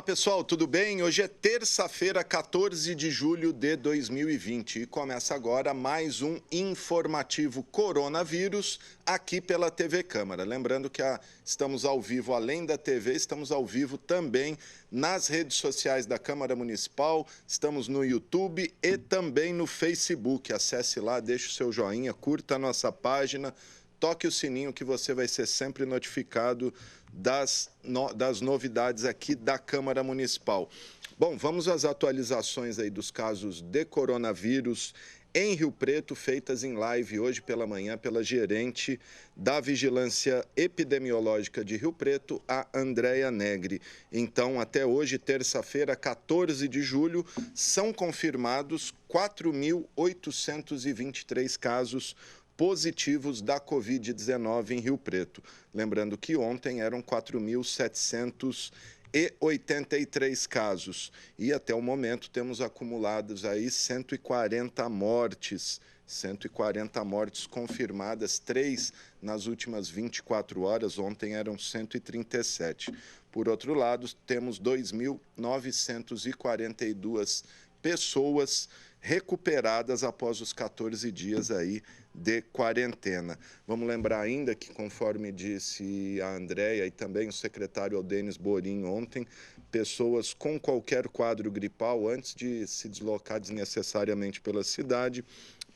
Pessoal, tudo bem? Hoje é terça-feira, 14 de julho de 2020 e começa agora mais um informativo coronavírus aqui pela TV Câmara. Lembrando que estamos ao vivo, além da TV, estamos ao vivo também nas redes sociais da Câmara Municipal, estamos no YouTube e também no Facebook. Acesse lá, deixe o seu joinha, curta a nossa página, toque o sininho que você vai ser sempre notificado das novidades aqui da Câmara Municipal. Bom, vamos às atualizações aí dos casos de coronavírus em Rio Preto, feitas em live hoje pela manhã pela gerente da Vigilância Epidemiológica de Rio Preto, a Andréia Negri. Então, até hoje, terça-feira, 14 de julho, são confirmados 4.823 casos positivos da Covid-19 em Rio Preto. Lembrando que ontem eram 4.783 casos. E até o momento temos acumulados aí 140 mortes. 140 mortes confirmadas, 3 nas últimas 24 horas, ontem eram 137. Por outro lado, temos 2.942 pessoas recuperadas após os 14 dias aí de quarentena. Vamos lembrar ainda que, conforme disse a Andréia e também o secretário Denis Borim ontem, pessoas com qualquer quadro gripal, antes de se deslocar desnecessariamente pela cidade,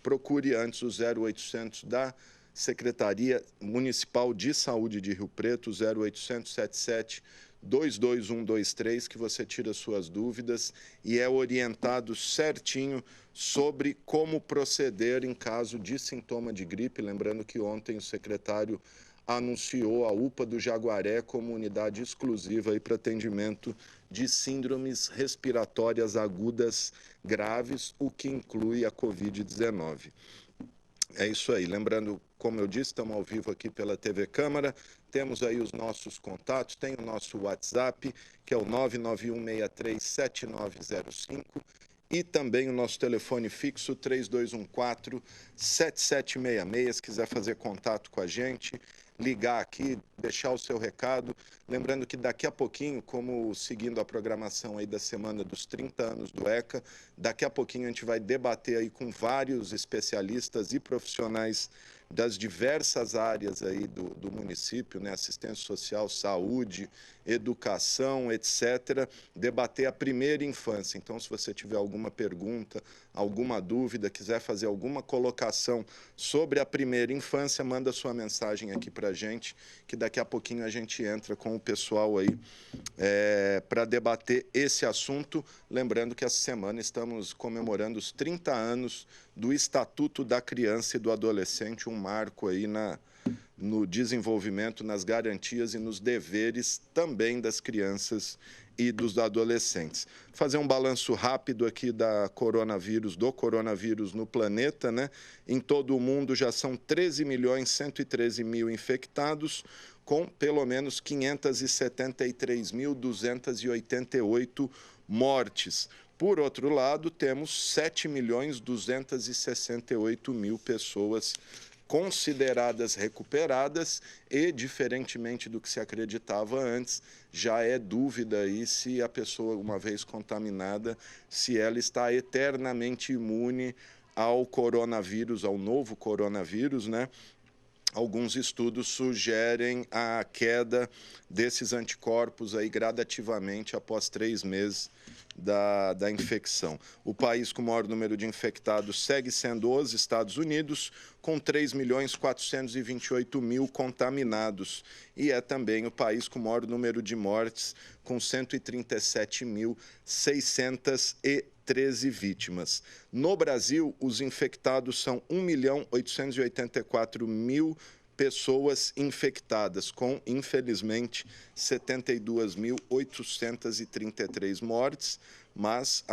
procure antes o 0800 da Secretaria Municipal de Saúde de Rio Preto, 0800 77 22123, que você tira suas dúvidas e é orientado certinho sobre como proceder em caso de sintoma de gripe. Lembrando que ontem o secretário anunciou a UPA do Jaguaré como unidade exclusiva para atendimento de síndromes respiratórias agudas graves, o que inclui a Covid-19. É isso aí. Lembrando, como eu disse, estamos ao vivo aqui pela TV Câmara. Temos aí os nossos contatos, tem o nosso WhatsApp, que é o 991637905, e também o nosso telefone fixo 3214-7766. Se quiser fazer contato com a gente, ligar aqui, deixar o seu recado. Lembrando que daqui a pouquinho, como seguindo a programação aí da semana dos 30 anos do ECA, daqui a pouquinho a gente vai debater aí com vários especialistas e profissionais das diversas áreas aí do município, né? Assistência social, saúde, educação, etc., debater a primeira infância. Então, se você tiver alguma pergunta, alguma dúvida, quiser fazer alguma colocação sobre a primeira infância, manda sua mensagem aqui para a gente, que daqui a pouquinho a gente entra com o pessoal aí para debater esse assunto. Lembrando que essa semana estamos comemorando os 30 anos do Estatuto da Criança e do Adolescente, um marco aí no desenvolvimento, nas garantias e nos deveres também das crianças e dos adolescentes. Fazer um balanço rápido aqui do coronavírus no planeta, né? Em todo o mundo já são 13.113.000 infectados, com pelo menos 573.288 mortes. Por outro lado, temos 7.268.000 pessoas consideradas recuperadas e, diferentemente do que se acreditava antes, já é dúvida aí se a pessoa, uma vez contaminada, se ela está eternamente imune ao coronavírus, ao novo coronavírus, né? Alguns estudos sugerem a queda desses anticorpos aí gradativamente após 3 meses da infecção. O país com o maior número de infectados segue sendo os Estados Unidos, com 3.428.000 contaminados. E é também o país com o maior número de mortes, com 137.613 vítimas. No Brasil, os infectados são 1.884.000 pessoas infectadas, com, infelizmente, 72.833 mortes, mas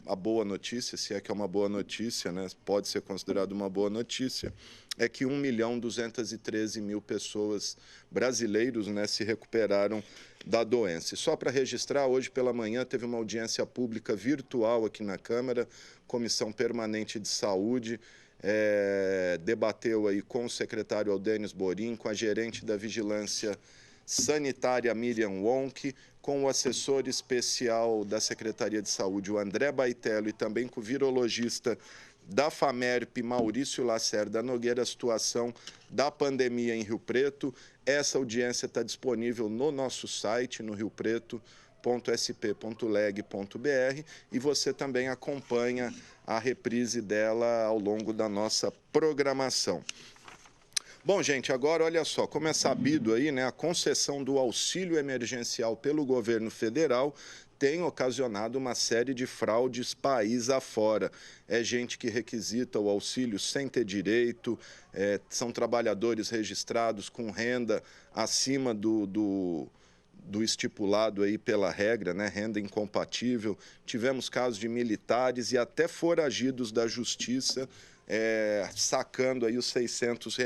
a boa notícia, se é que é uma boa notícia, né, pode ser considerado uma boa notícia, é que 1.213.000 pessoas brasileiros, né, se recuperaram da doença. E só para registrar, hoje pela manhã teve uma audiência pública virtual aqui na Câmara, Comissão Permanente de Saúde, debateu aí com o secretário Denis Borim, com a gerente da Vigilância sanitária Miriam Wonck, com o assessor especial da Secretaria de Saúde, o André Baitello, e também com o virologista da FAMERP, Maurício Lacerda Nogueira, a situação da pandemia em Rio Preto. Essa audiência está disponível no nosso site, no riopreto.sp.leg.br, e você também acompanha a reprise dela ao longo da nossa programação. Bom, gente, agora olha só, como é sabido aí, né, a concessão do auxílio emergencial pelo governo federal tem ocasionado uma série de fraudes país afora. É gente que requisita o auxílio sem ter direito, são trabalhadores registrados com renda acima do estipulado aí pela regra, né, renda incompatível. Tivemos casos de militares e até foragidos da justiça sacando aí os R$ 600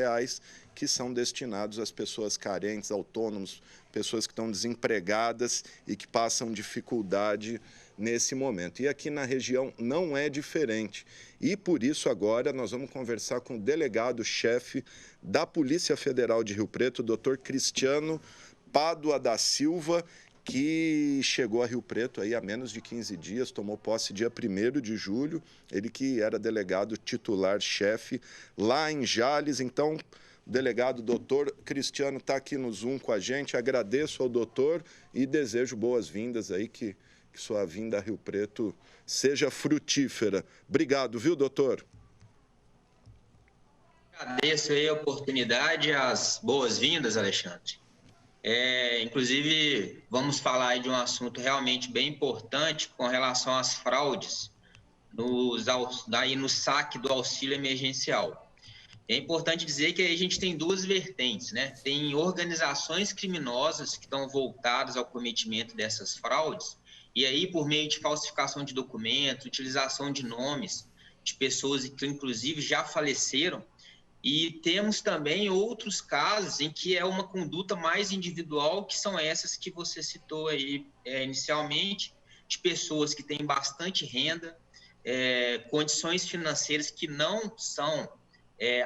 que são destinados às pessoas carentes, autônomos, pessoas que estão desempregadas e que passam dificuldade nesse momento. E aqui na região não é diferente. E por isso agora nós vamos conversar com o delegado-chefe da Polícia Federal de Rio Preto, o doutor Cristiano Pádua da Silva, que chegou a Rio Preto aí há menos de 15 dias, tomou posse dia 1º de julho, ele que era delegado titular-chefe lá em Jales. Então, o delegado doutor Cristiano está aqui no Zoom com a gente. Agradeço ao doutor e desejo boas-vindas aí, que sua vinda a Rio Preto seja frutífera. Obrigado, viu, doutor? Agradeço aí a oportunidade, as boas-vindas, Alexandre. Inclusive, vamos falar aí de um assunto realmente bem importante com relação às fraudes no saque do auxílio emergencial. É importante dizer que aí a gente tem duas vertentes, né? Tem organizações criminosas que estão voltadas ao cometimento dessas fraudes, e aí por meio de falsificação de documentos, utilização de nomes de pessoas que inclusive já faleceram. E temos também outros casos em que é uma conduta mais individual, que são essas que você citou aí inicialmente, de pessoas que têm bastante renda, condições financeiras que não são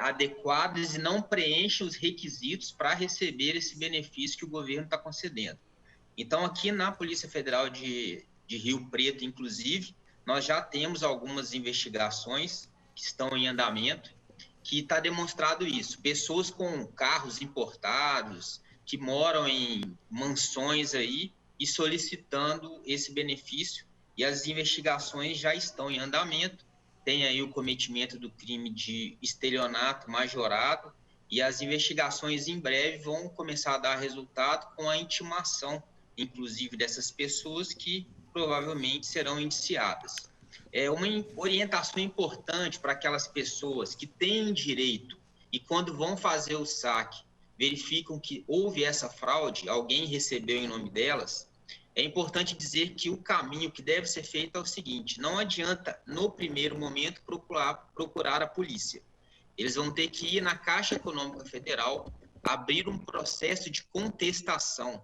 adequadas e não preenchem os requisitos para receber esse benefício que o governo está concedendo. Então, aqui na Polícia Federal de Rio Preto, inclusive, nós já temos algumas investigações que estão em andamento, que está demonstrado isso. Pessoas com carros importados, que moram em mansões aí e solicitando esse benefício, e as investigações já estão em andamento. Tem aí o cometimento do crime de estelionato majorado, e as investigações em breve vão começar a dar resultado com a intimação, inclusive, dessas pessoas que provavelmente serão indiciadas. É uma orientação importante para aquelas pessoas que têm direito e, quando vão fazer o saque, verificam que houve essa fraude, alguém recebeu em nome delas. É importante dizer que o caminho que deve ser feito é o seguinte: não adianta, no primeiro momento, procurar a polícia. Eles vão ter que ir na Caixa Econômica Federal, abrir um processo de contestação,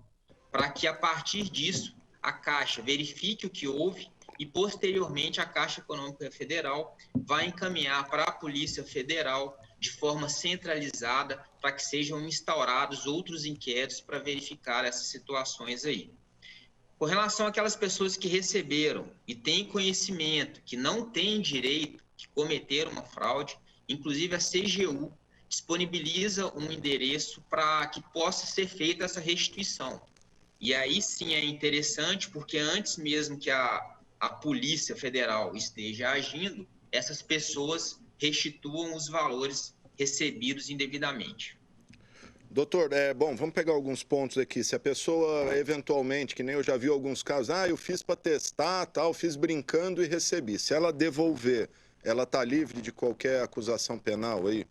para que, a partir disso, a Caixa verifique o que houve e, posteriormente, a Caixa Econômica Federal vai encaminhar para a Polícia Federal de forma centralizada, para que sejam instaurados outros inquéritos para verificar essas situações aí. Com relação àquelas pessoas que receberam e têm conhecimento que não têm direito, que cometeram uma fraude, inclusive a CGU disponibiliza um endereço para que possa ser feita essa restituição. E aí sim é interessante, porque antes mesmo que a Polícia Federal esteja agindo, essas pessoas restituam os valores recebidos indevidamente. Doutor, bom, vamos pegar alguns pontos aqui. Se a pessoa, eventualmente, que nem eu já vi alguns casos, eu fiz para testar, tal, fiz brincando e recebi. Se ela devolver, ela está livre de qualquer acusação penal aí?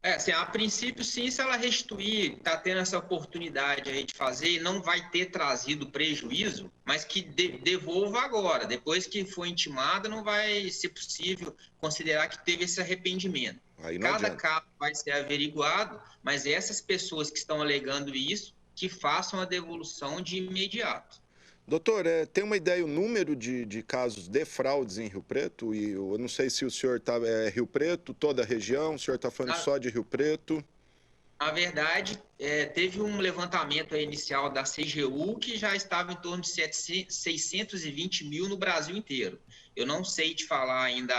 Assim, a princípio, sim, se ela restituir, está tendo essa oportunidade aí de fazer e não vai ter trazido prejuízo, mas que devolva agora. Depois que for intimada, não vai ser possível considerar que teve esse arrependimento. Cada caso vai ser averiguado, mas essas pessoas que estão alegando isso, que façam a devolução de imediato. Doutor, tem uma ideia o número de casos de fraudes em Rio Preto? E eu não sei se o senhor está Rio Preto, toda a região, o senhor está falando só de Rio Preto? Na verdade, teve um levantamento inicial da CGU que já estava em torno de 620 mil no Brasil inteiro. Eu não sei te falar ainda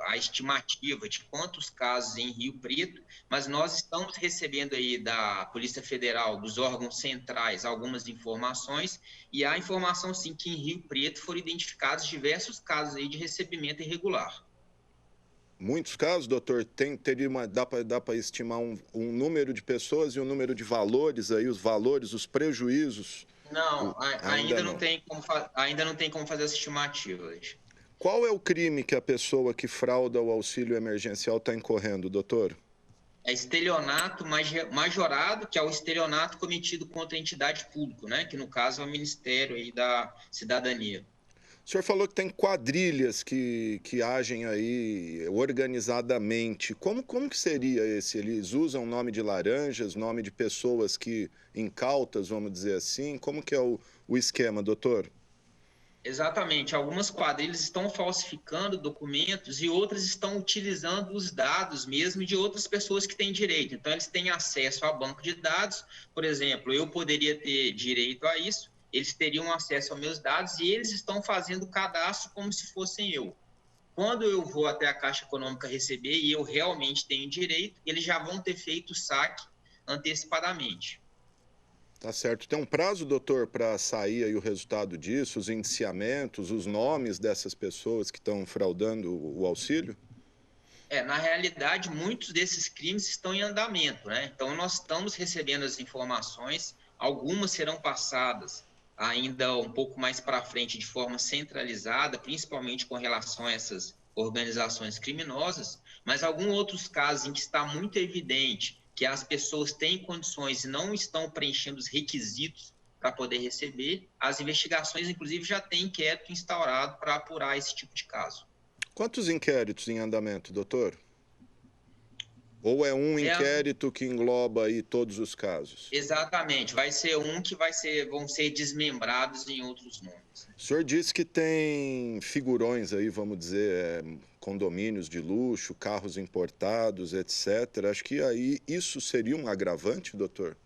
a estimativa de quantos casos em Rio Preto, mas nós estamos recebendo aí da Polícia Federal, dos órgãos centrais, algumas informações, e há informação sim que em Rio Preto foram identificados diversos casos aí de recebimento irregular. Muitos casos, doutor, dá para estimar um número de pessoas e um número de valores aí, os valores, os prejuízos? Não, Ainda não. Ainda não tem como fazer essa estimativa. Qual é o crime que a pessoa que frauda o auxílio emergencial está incorrendo, doutor? É estelionato majorado, que é o estelionato cometido contra a entidade pública, né? Que no caso é o Ministério aí da Cidadania. O senhor falou que tem quadrilhas que agem aí organizadamente. Como que seria esse? Eles usam nome de laranjas, nome de pessoas que incautas, vamos dizer assim? Como que é o esquema, doutor? Exatamente. Algumas quadrilhas estão falsificando documentos e outras estão utilizando os dados mesmo de outras pessoas que têm direito. Então, eles têm acesso ao banco de dados. Por exemplo, eu poderia ter direito a isso, eles teriam acesso aos meus dados e eles estão fazendo o cadastro como se fossem eu. Quando eu vou até a Caixa Econômica receber e eu realmente tenho direito, eles já vão ter feito o saque antecipadamente. Tá certo. Tem um prazo, doutor, para sair aí o resultado disso, os indiciamentos, os nomes dessas pessoas que estão fraudando o auxílio? Na realidade, muitos desses crimes estão em andamento, né? Então, nós estamos recebendo as informações, algumas serão passadas ainda um pouco mais para frente de forma centralizada, principalmente com relação a essas organizações criminosas, mas alguns outros casos em que está muito evidente que as pessoas têm condições e não estão preenchendo os requisitos para poder receber, as investigações, inclusive, já têm inquérito instaurado para apurar esse tipo de caso. Quantos inquéritos em andamento, doutor? Ou é um inquérito que engloba aí todos os casos? Exatamente, vai ser um que vão ser desmembrados em outros nomes. O senhor disse que tem figurões aí, vamos dizer, condomínios de luxo, carros importados, etc. Acho que aí isso seria um agravante, doutor?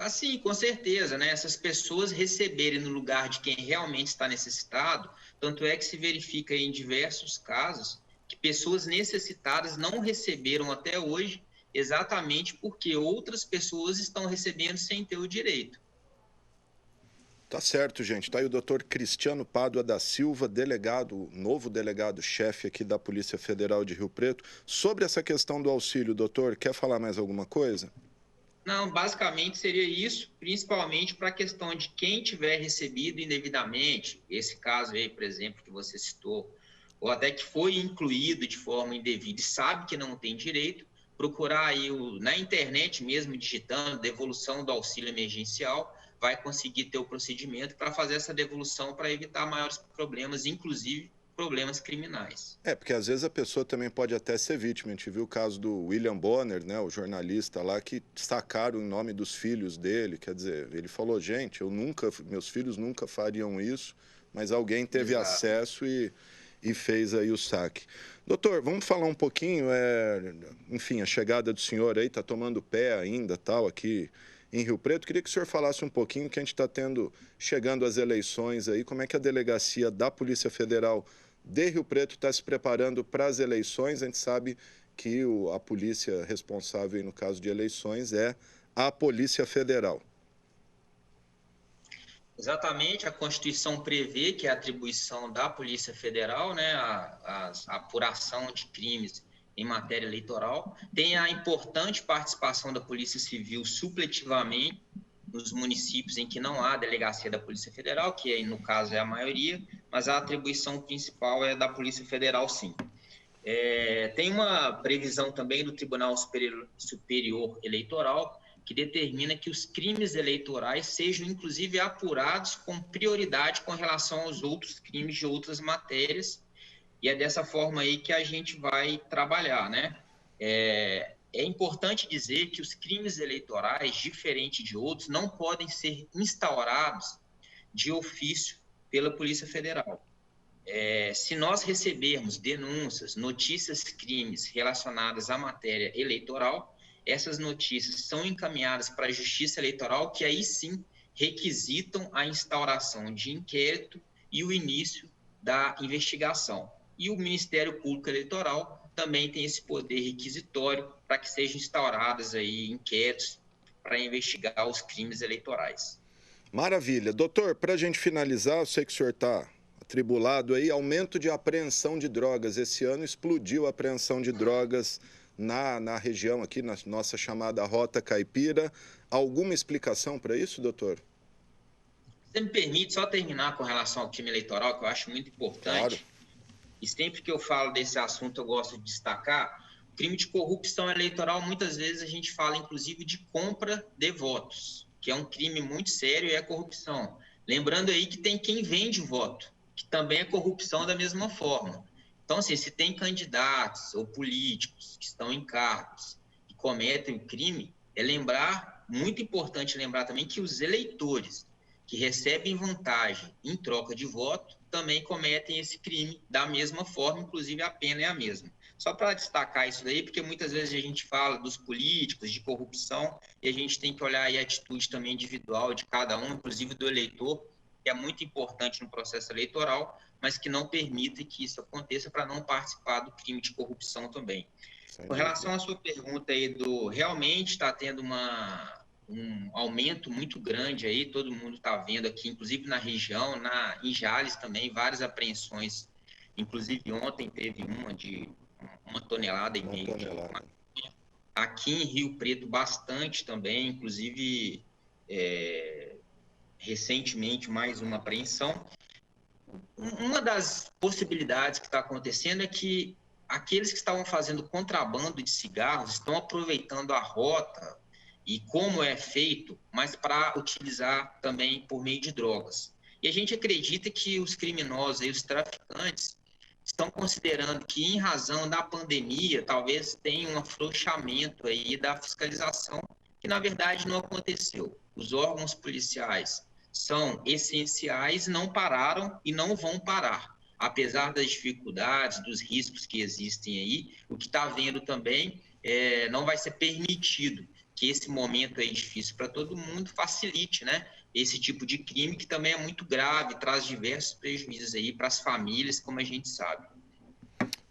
Sim, com certeza, né? Essas pessoas receberem no lugar de quem realmente está necessitado, tanto é que se verifica em diversos casos que pessoas necessitadas não receberam até hoje exatamente porque outras pessoas estão recebendo sem ter o direito. Tá certo, gente. Tá aí o doutor Cristiano Pádua da Silva, delegado, novo delegado-chefe aqui da Polícia Federal de Rio Preto. Sobre essa questão do auxílio, doutor, quer falar mais alguma coisa? Não, basicamente seria isso, principalmente para a questão de quem tiver recebido indevidamente, esse caso aí, por exemplo, que você citou, ou até que foi incluído de forma indevida e sabe que não tem direito, procurar aí na internet mesmo, digitando devolução do auxílio emergencial, vai conseguir ter o procedimento para fazer essa devolução para evitar maiores problemas, inclusive problemas criminais. Porque às vezes a pessoa também pode até ser vítima. A gente viu o caso do William Bonner, né, o jornalista lá, que sacaram o nome dos filhos dele. Quer dizer, ele falou, gente, meus filhos nunca fariam isso, mas alguém teve acesso e fez aí o saque. Doutor, vamos falar um pouquinho, enfim, a chegada do senhor aí está tomando pé ainda, tal, aqui em Rio Preto. Queria que o senhor falasse um pouquinho que a gente está chegando às eleições aí, como é que a delegacia da Polícia Federal de Rio Preto está se preparando para as eleições. A gente sabe que a polícia responsável no caso de eleições é a Polícia Federal. Exatamente, a Constituição prevê que é a atribuição da Polícia Federal, né, a apuração de crimes em matéria eleitoral, tem a importante participação da Polícia Civil supletivamente nos municípios em que não há delegacia da Polícia Federal, que no caso é a maioria, mas a atribuição principal é da Polícia Federal, sim. Tem uma previsão também do Tribunal Superior Eleitoral que determina que os crimes eleitorais sejam, inclusive, apurados com prioridade com relação aos outros crimes de outras matérias, e é dessa forma aí que a gente vai trabalhar, né? É importante dizer que os crimes eleitorais, diferente de outros, não podem ser instaurados de ofício pela Polícia Federal. Se nós recebermos denúncias, notícias, crimes relacionadas à matéria eleitoral, essas notícias são encaminhadas para a Justiça Eleitoral, que aí sim requisitam a instauração de inquérito e o início da investigação. E o Ministério Público Eleitoral também tem esse poder requisitório para que sejam instauradas aí inquéritos para investigar os crimes eleitorais. Maravilha. Doutor, para a gente finalizar, eu sei que o senhor está atribulado aí, aumento de apreensão de drogas. Esse ano explodiu a apreensão de drogas na região aqui, na nossa chamada Rota Caipira. Alguma explicação para isso, doutor? Você me permite só terminar com relação ao crime eleitoral, que eu acho muito importante. Claro. E sempre que eu falo desse assunto, eu gosto de destacar. O crime de corrupção eleitoral, muitas vezes a gente fala, inclusive, de compra de votos, que é um crime muito sério e é corrupção. Lembrando aí que tem quem vende o voto, que também é corrupção da mesma forma. Então, assim, se tem candidatos ou políticos que estão em cargos e cometem o crime, muito importante lembrar também que os eleitores que recebem vantagem em troca de voto também cometem esse crime da mesma forma, inclusive a pena é a mesma. Só para destacar isso daí, porque muitas vezes a gente fala dos políticos, de corrupção, e a gente tem que olhar aí a atitude também individual de cada um, inclusive do eleitor, que é muito importante no processo eleitoral, mas que não permite que isso aconteça para não participar do crime de corrupção também. Com relação à sua pergunta aí realmente está tendo um aumento muito grande aí, todo mundo está vendo aqui, inclusive na região, em Jales também, várias apreensões, inclusive ontem teve uma de 1,5 tonelada de maconha. Aqui em Rio Preto bastante também, inclusive recentemente mais uma apreensão. Uma das possibilidades que está acontecendo é que aqueles que estavam fazendo contrabando de cigarros estão aproveitando a rota e como é feito, mas para utilizar também por meio de drogas. E a gente acredita que os criminosos e os traficantes estão considerando que, em razão da pandemia, talvez tenha um afrouxamento aí da fiscalização, que na verdade não aconteceu. Os órgãos policiais são essenciais, não pararam e não vão parar. Apesar das dificuldades, dos riscos que existem aí, o que está havendo também não vai ser permitido que esse momento aí difícil para todo mundo facilite, né, esse tipo de crime que também é muito grave, traz diversos prejuízos aí para as famílias, como a gente sabe.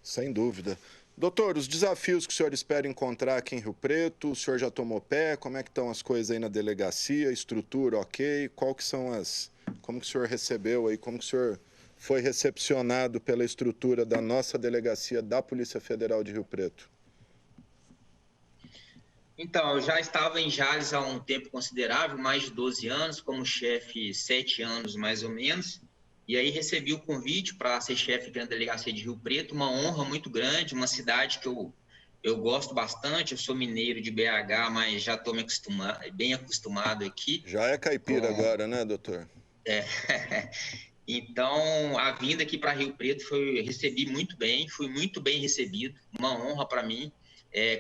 Sem dúvida. Doutor, os desafios que o senhor espera encontrar aqui em Rio Preto, o senhor já tomou pé? Como é que estão as coisas aí na delegacia? Estrutura ok? Como que o senhor recebeu aí? Como que o senhor foi recepcionado pela estrutura da nossa delegacia da Polícia Federal de Rio Preto? Então, eu já estava em Jales há um tempo considerável, mais de 12 anos, como chefe 7 anos mais ou menos, e aí recebi o convite para ser chefe aqui na delegacia de Rio Preto, uma honra muito grande, uma cidade que eu gosto bastante, eu sou mineiro de BH, mas já estou bem acostumado aqui. Já é caipira agora, né, doutor? Então, a vinda aqui para Rio Preto recebi muito bem, fui muito bem recebido, uma honra para mim.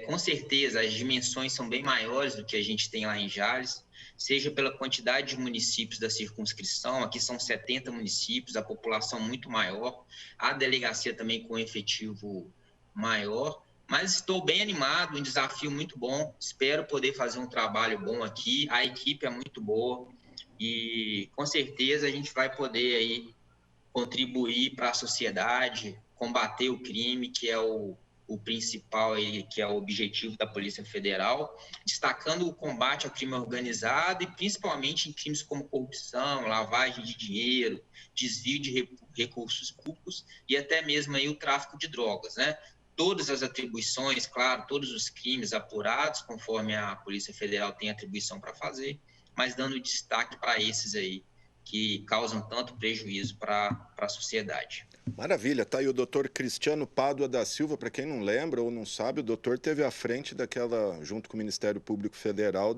Com certeza, as dimensões são bem maiores do que a gente tem lá em Jales, seja pela quantidade de municípios da circunscrição, aqui são 70 municípios, a população muito maior, a delegacia também com efetivo maior, mas estou bem animado, um desafio muito bom, espero poder fazer um trabalho bom aqui, a equipe é muito boa e com certeza a gente vai poder aí contribuir para a sociedade, combater o crime, que é o principal aí, que é o objetivo da Polícia Federal, destacando o combate ao crime organizado e principalmente em crimes como corrupção, lavagem de dinheiro, desvio de recursos públicos e até mesmo aí o tráfico de drogas, né? Todas as atribuições, claro, todos os crimes apurados, conforme a Polícia Federal tem atribuição para fazer, mas dando destaque para esses aí, que causam tanto prejuízo para a sociedade. Maravilha, tá aí o doutor Cristiano Pádua da Silva, para quem não lembra ou não sabe, o doutor teve à frente daquela, junto com o Ministério Público Federal,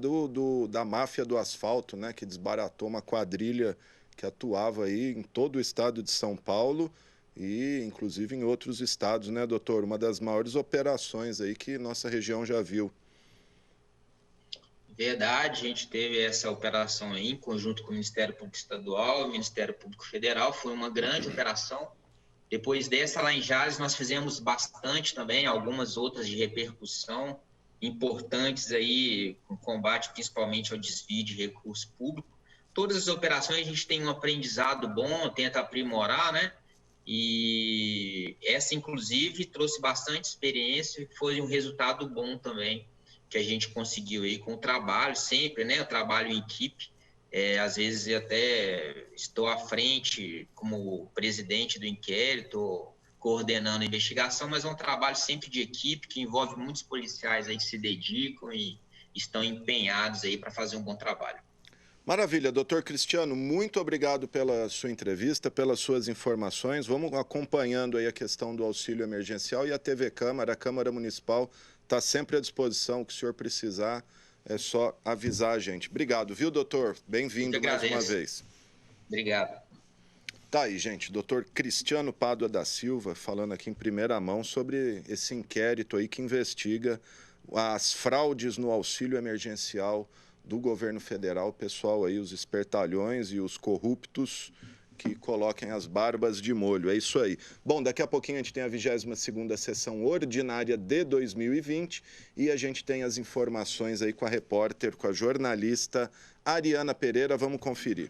da máfia do asfalto, né, que desbaratou uma quadrilha que atuava aí em todo o estado de São Paulo e inclusive em outros estados, né, doutor? Uma das maiores operações aí que nossa região já viu. Verdade, a gente teve essa operação aí em conjunto com o Ministério Público Estadual e o Ministério Público Federal, foi uma grande operação. Depois dessa, lá em Jales, nós fizemos bastante também, algumas outras de repercussão, importantes aí, com combate principalmente ao desvio de recurso público. Todas as operações a gente tem um aprendizado bom, tenta aprimorar, né? E essa, inclusive, trouxe bastante experiência e foi um resultado bom também que a gente conseguiu aí com o trabalho sempre, né? O trabalho em equipe. Às vezes eu até estou à frente como presidente do inquérito, coordenando a investigação, mas é um trabalho sempre de equipe que envolve muitos policiais aí que se dedicam e estão empenhados aí para fazer um bom trabalho. Maravilha, doutor Cristiano, muito obrigado pela sua entrevista, pelas suas informações. Vamos acompanhando aí a questão do auxílio emergencial e a TV Câmara, a Câmara Municipal está sempre à disposição, o que o senhor precisar, é só avisar a gente. Obrigado, viu, doutor? Bem-vindo mais uma vez. Obrigado. Tá aí, gente, doutor Cristiano Pádua da Silva falando aqui em primeira mão sobre esse inquérito aí que investiga as fraudes no auxílio emergencial do governo federal, pessoal aí, os espertalhões e os corruptos que coloquem as barbas de molho, é isso aí. Bom, daqui a pouquinho a gente tem a 22ª sessão ordinária de 2020 e a gente tem as informações aí com a repórter, com a jornalista Ariana Pereira, vamos conferir.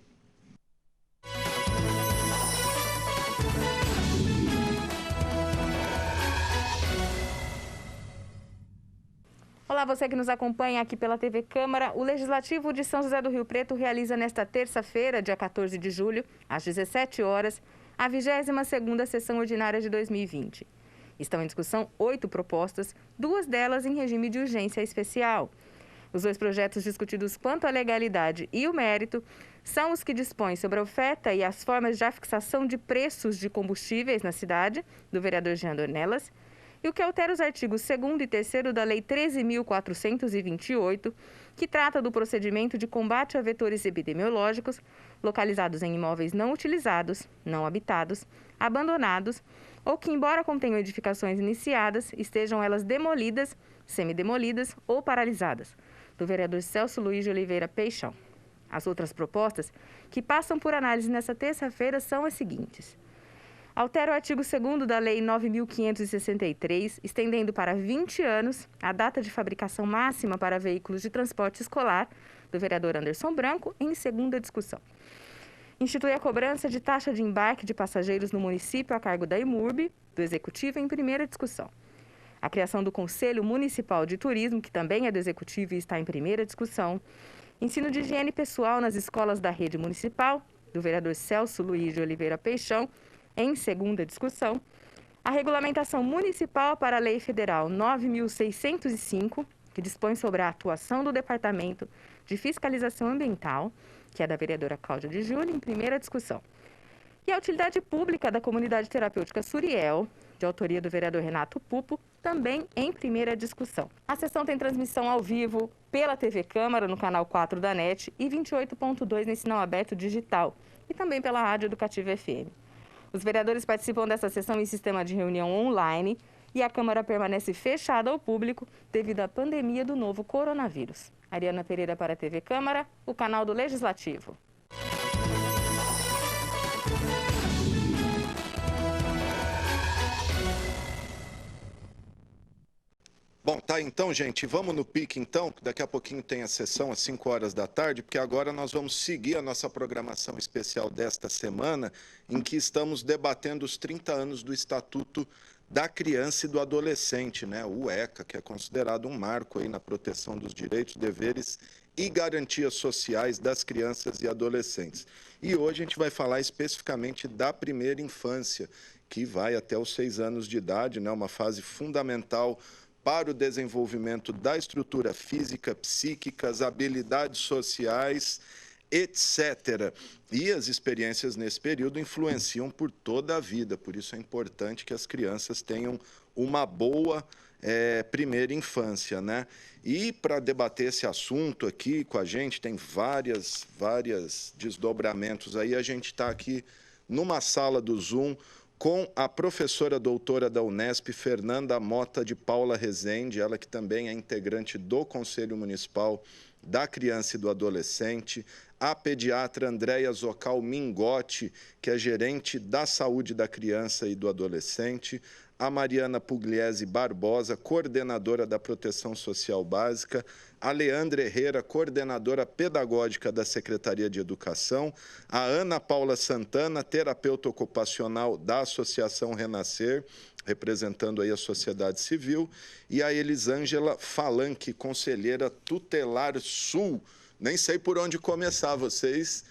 Olá, você que nos acompanha aqui pela TV Câmara. O Legislativo de São José do Rio Preto realiza nesta terça-feira, dia 14 de julho, às 17 horas, a 22ª sessão ordinária de 2020. Estão em discussão 8 propostas, 2 delas em regime de urgência especial. Os 2 projetos discutidos quanto à legalidade e o mérito são os que dispõem sobre a oferta e as formas de fixação de preços de combustíveis na cidade, do vereador Jean Dornelas, e o que altera os artigos 2º e 3º da Lei 13.428, que trata do procedimento de combate a vetores epidemiológicos localizados em imóveis não utilizados, não habitados, abandonados ou que, embora contenham edificações iniciadas, estejam elas demolidas, semidemolidas ou paralisadas, do vereador Celso Luiz de Oliveira Peixão. As outras propostas que passam por análise nesta terça-feira são as seguintes: altera o artigo 2º da Lei 9.563, estendendo para 20 anos a data de fabricação máxima para veículos de transporte escolar, do vereador Anderson Branco, em segunda discussão. Institui a cobrança de taxa de embarque de passageiros no município a cargo da IMURB, do Executivo, em primeira discussão. A criação do Conselho Municipal de Turismo, que também é do Executivo e está em primeira discussão. Ensino de higiene pessoal nas escolas da rede municipal, do vereador Celso Luiz de Oliveira Peixão, em segunda discussão. A regulamentação municipal para a Lei Federal 9.605, que dispõe sobre a atuação do Departamento de Fiscalização Ambiental, que é da vereadora Cláudia de Júlio, em primeira discussão. E a utilidade pública da Comunidade Terapêutica Suriel, de autoria do vereador Renato Pupo, também em primeira discussão. A sessão tem transmissão ao vivo pela TV Câmara, no canal 4 da NET, e 28.2 em sinal aberto digital, e também pela Rádio Educativa FM. Os vereadores participam dessa sessão em sistema de reunião online e a Câmara permanece fechada ao público devido à pandemia do novo coronavírus. Ariana Pereira para a TV Câmara, o canal do Legislativo. Bom, tá, então, gente, vamos no pique, então. Daqui a pouquinho tem a sessão às 5 horas da tarde, porque agora nós vamos seguir a nossa programação especial desta semana, em que estamos debatendo os 30 anos do Estatuto da Criança e do Adolescente, né? O ECA, que é considerado um marco aí na proteção dos direitos, deveres e garantias sociais das crianças e adolescentes. E hoje a gente vai falar especificamente da primeira infância, que vai até os 6 anos de idade, né? Uma fase fundamental para o desenvolvimento da estrutura física, psíquica, as habilidades sociais, etc. E as experiências nesse período influenciam por toda a vida, por isso é importante que as crianças tenham uma boa primeira infância, né? E para debater esse assunto aqui com a gente, tem vários desdobramentos aí, a gente está aqui numa sala do Zoom com a professora doutora da Unesp, Fernanda Mota de Paula Rezende, ela que também é integrante do Conselho Municipal da Criança e do Adolescente, a pediatra Andréia Zocal Mingotti, que é gerente da saúde da criança e do adolescente, a Mariana Pugliese Barbosa, coordenadora da Proteção Social Básica, a Leandra Herrera, coordenadora pedagógica da Secretaria de Educação, a Ana Paula Santana, terapeuta ocupacional da Associação Renascer, representando aí a sociedade civil, e a Elisângela Falanque, conselheira tutelar Sul. Nem sei por onde começar, vocês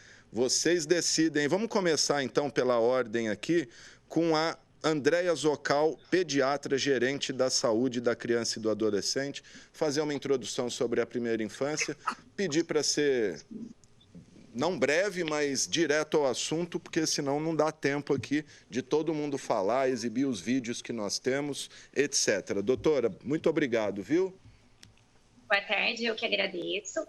decidem. Vamos começar, então, pela ordem aqui, com a Andréia Zocal, pediatra, gerente da saúde da criança e do adolescente, fazer uma introdução sobre a primeira infância, pedir para ser, não breve, mas direto ao assunto, porque senão não dá tempo aqui de todo mundo falar, exibir os vídeos que nós temos, etc. Doutora, muito obrigado, viu? Boa tarde, eu que agradeço.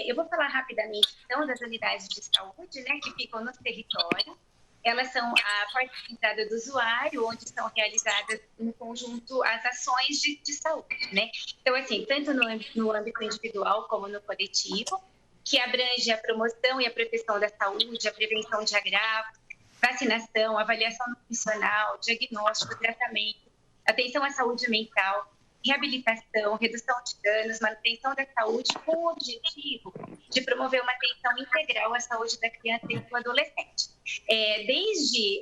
Eu vou falar rapidamente, então, das unidades de saúde, né, que ficam no território. Elas são a porta de entrada do usuário, onde são realizadas no conjunto as ações de saúde, né? Então, assim, tanto no âmbito individual como no coletivo, que abrange a promoção e a proteção da saúde, a prevenção de agravos, vacinação, avaliação nutricional, diagnóstico, tratamento, atenção à saúde mental, reabilitação, redução de danos, manutenção da saúde, com o objetivo de promover uma atenção integral à saúde da criança e do adolescente. Desde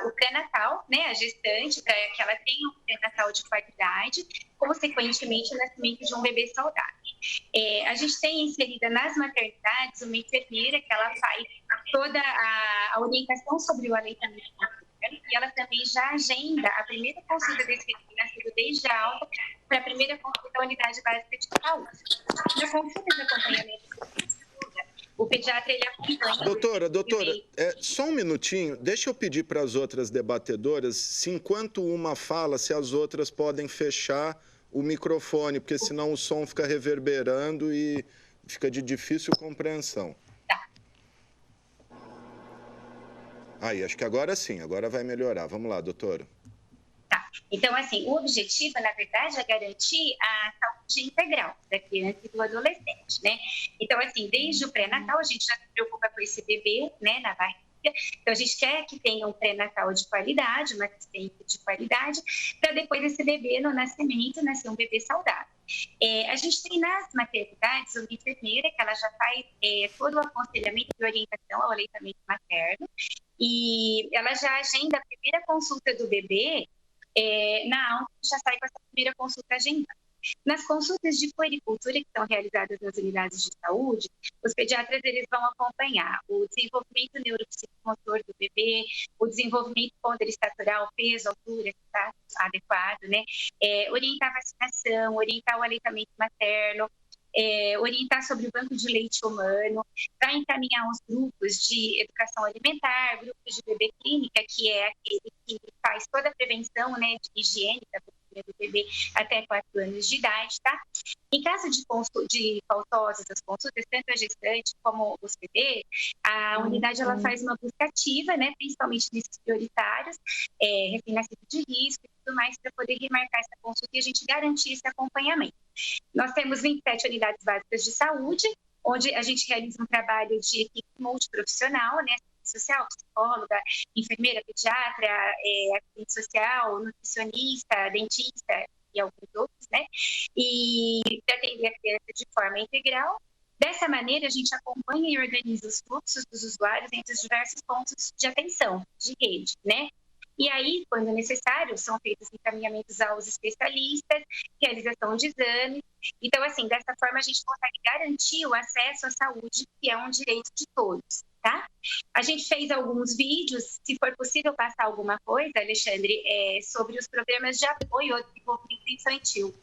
o pré-natal, né, a gestante, para que ela tenha um pré-natal de qualidade, consequentemente o nascimento de um bebê saudável. A gente tem inserida nas maternidades uma enfermeira que ela faz toda a orientação sobre o aleitamento materno, e ela também já agenda a primeira consulta desse recém-nascido desde a alta para a primeira consulta da unidade básica de saúde. Na consulta de acompanhamento, o pediatra, ele acompanha... Doutora, só um minutinho, deixa eu pedir para as outras debatedoras, se enquanto uma fala, se as outras podem fechar o microfone, porque senão o som fica reverberando e fica de difícil compreensão. Aí, acho que agora sim, agora vai melhorar. Vamos lá, doutora. Tá. Então, assim, o objetivo, na verdade, é garantir a saúde integral da criança e do adolescente, né? Então, assim, desde o pré-natal, a gente já se preocupa com esse bebê, né, na barriga. Então, a gente quer que tenha um pré-natal de qualidade, uma assistência de qualidade, para depois esse bebê, no nascimento, nascer um bebê saudável. A gente tem nas maternidades uma enfermeira que ela já faz todo o aconselhamento e orientação ao aleitamento materno, e ela já agenda a primeira consulta do bebê na alta, já sai com essa primeira consulta agendada. Nas consultas de puericultura que são realizadas nas unidades de saúde, os pediatras eles vão acompanhar o desenvolvimento neuropsicomotor do bebê, o desenvolvimento ponderostatural, peso, altura, status adequado, né? Orientar a vacinação, orientar o aleitamento materno, orientar sobre o banco de leite humano, vai encaminhar os grupos de educação alimentar, grupos de bebê clínica, que é aquele que faz toda a prevenção, né, de higiene do bebê até 4 anos de idade, tá? Em caso de faltosas as consultas, tanto a gestante como os bebês, a unidade ela faz uma busca ativa, né, principalmente nesses prioritários, recém-nascido de risco e tudo mais, para poder remarcar essa consulta e a gente garantir esse acompanhamento. Nós temos 27 unidades básicas de saúde, onde a gente realiza um trabalho de equipe multiprofissional, né, social, psicóloga, enfermeira, pediatra, assistente social, nutricionista, dentista e alguns outros, né? E para atender a criança de forma integral. Dessa maneira, a gente acompanha e organiza os fluxos dos usuários entre os diversos pontos de atenção, de rede, né? E aí, quando necessário, são feitos encaminhamentos aos especialistas, realização de exames. Então, assim, dessa forma, a gente consegue garantir o acesso à saúde, que é um direito de todos, tá? A gente fez alguns vídeos, se for possível passar alguma coisa, Alexandre, sobre os programas de apoio ao desenvolvimento infantil.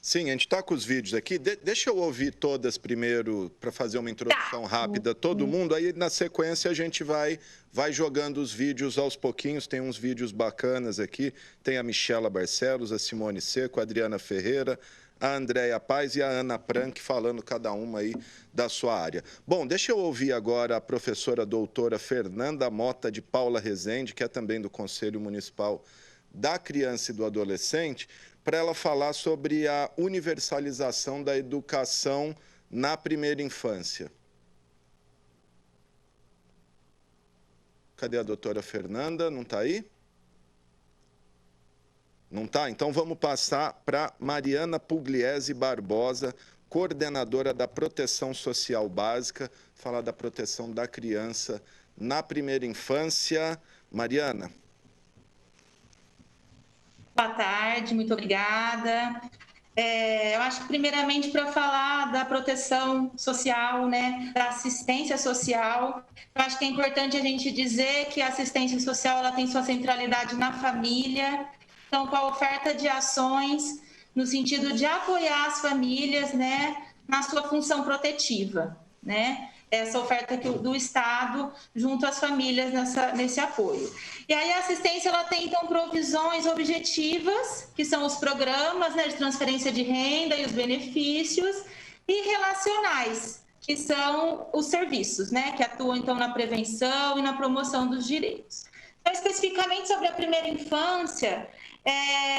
Sim, a gente está com os vídeos aqui. Deixa eu ouvir todas primeiro, para fazer uma introdução rápida, todo mundo. Aí, na sequência, a gente vai jogando os vídeos aos pouquinhos. Tem uns vídeos bacanas aqui. Tem a Michela Barcelos, a Simone Seco, a Adriana Ferreira, a Andréia Paz e a Ana Prank, falando cada uma aí da sua área. Bom, deixa eu ouvir agora a professora doutora Fernanda Mota de Paula Rezende, que é também do Conselho Municipal da Criança e do Adolescente, para ela falar sobre a universalização da educação na primeira infância. Cadê a doutora Fernanda? Não está aí? Não tá? Então vamos passar para Mariana Pugliese Barbosa, coordenadora da Proteção Social Básica, falar da proteção da criança na primeira infância. Mariana. Boa tarde, muito obrigada. Eu acho que, primeiramente, para falar da proteção social, né, da assistência social, eu acho que é importante a gente dizer que a assistência social ela tem sua centralidade na família, então, com a oferta de ações no sentido de apoiar as famílias, né, na sua função protetiva, né? Essa oferta do Estado junto às famílias nesse apoio. E aí a assistência ela tem, então, provisões objetivas, que são os programas, né, de transferência de renda e os benefícios, e relacionais, que são os serviços, né, que atuam, então, na prevenção e na promoção dos direitos. Então, especificamente sobre a primeira infância,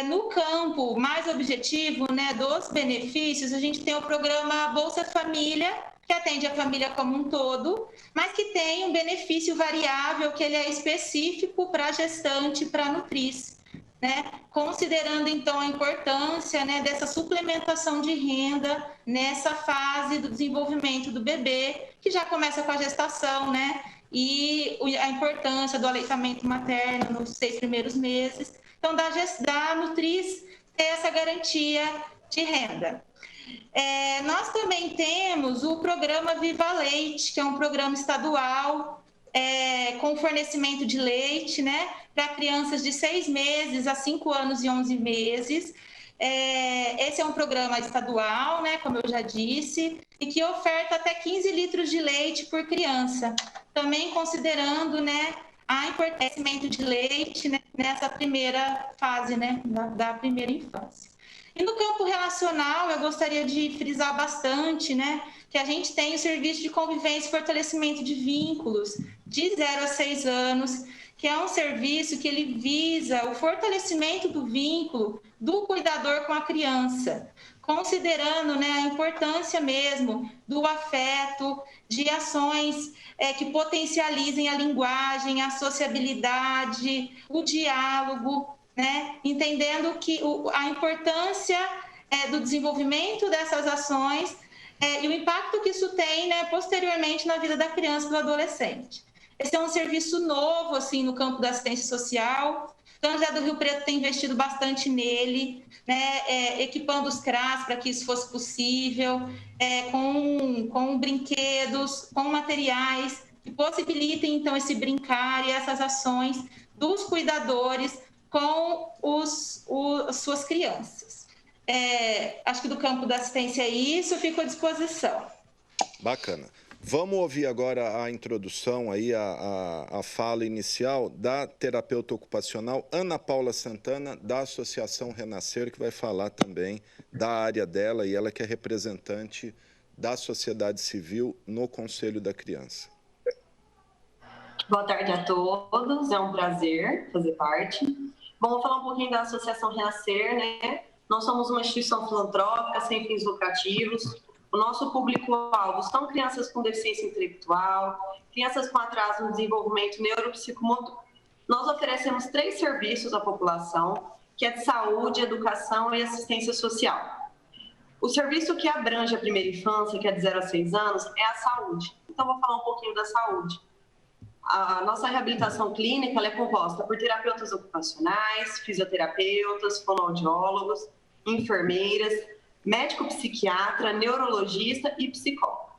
no campo mais objetivo, né, dos benefícios, a gente tem o programa Bolsa Família, que atende a família como um todo, mas que tem um benefício variável, que ele é específico para a gestante, para a nutriz, né? Considerando, então, a importância, né, dessa suplementação de renda nessa fase do desenvolvimento do bebê, que já começa com a gestação, né? E a importância do aleitamento materno nos 6 primeiros meses. Então, da nutriz ter essa garantia de renda. Nós também temos o programa Viva Leite, que é um programa estadual com fornecimento de leite, né, para crianças de 6 meses a 5 anos e 11 meses. Esse é um programa estadual, né, como eu já disse, e que oferta até 15 litros de leite por criança, também considerando, né, a importância de leite, né, nessa primeira fase, né, da primeira infância. E no campo relacional, eu gostaria de frisar bastante, né, que a gente tem o serviço de convivência e fortalecimento de vínculos de 0 a 6 anos, que é um serviço que ele visa o fortalecimento do vínculo do cuidador com a criança, considerando, né, a importância mesmo do afeto, de ações que potencializem a linguagem, a sociabilidade, o diálogo, né? Entendendo que a importância do desenvolvimento dessas ações e o impacto que isso tem, né, posteriormente na vida da criança e do adolescente. Esse é um serviço novo, assim, no campo da assistência social. São José do Rio Preto tem investido bastante nele, né, equipando os CRAS para que isso fosse possível, com brinquedos, com materiais que possibilitem, então, esse brincar e essas ações dos cuidadores com as suas crianças. Acho que do campo da assistência é isso, eu fico à disposição. Bacana. Vamos ouvir agora a introdução, aí, a fala inicial da terapeuta ocupacional Ana Paula Santana, da Associação Renascer, que vai falar também da área dela, e ela que é representante da sociedade civil no Conselho da Criança. Boa tarde a todos, é um prazer fazer parte. Bom, vou falar um pouquinho da Associação Renascer, né? Nós somos uma instituição filantrópica sem fins lucrativos. O nosso público-alvo são crianças com deficiência intelectual, crianças com atraso no desenvolvimento neuropsicomotor. Nós oferecemos 3 serviços à população, que é de saúde, educação e assistência social. O serviço que abrange a primeira infância, que é de 0 a 6 anos, é a saúde. Então, vou falar um pouquinho da saúde. A nossa reabilitação clínica ela é composta por terapeutas ocupacionais, fisioterapeutas, fonoaudiólogos, enfermeiras, médico psiquiatra, neurologista e psicólogo.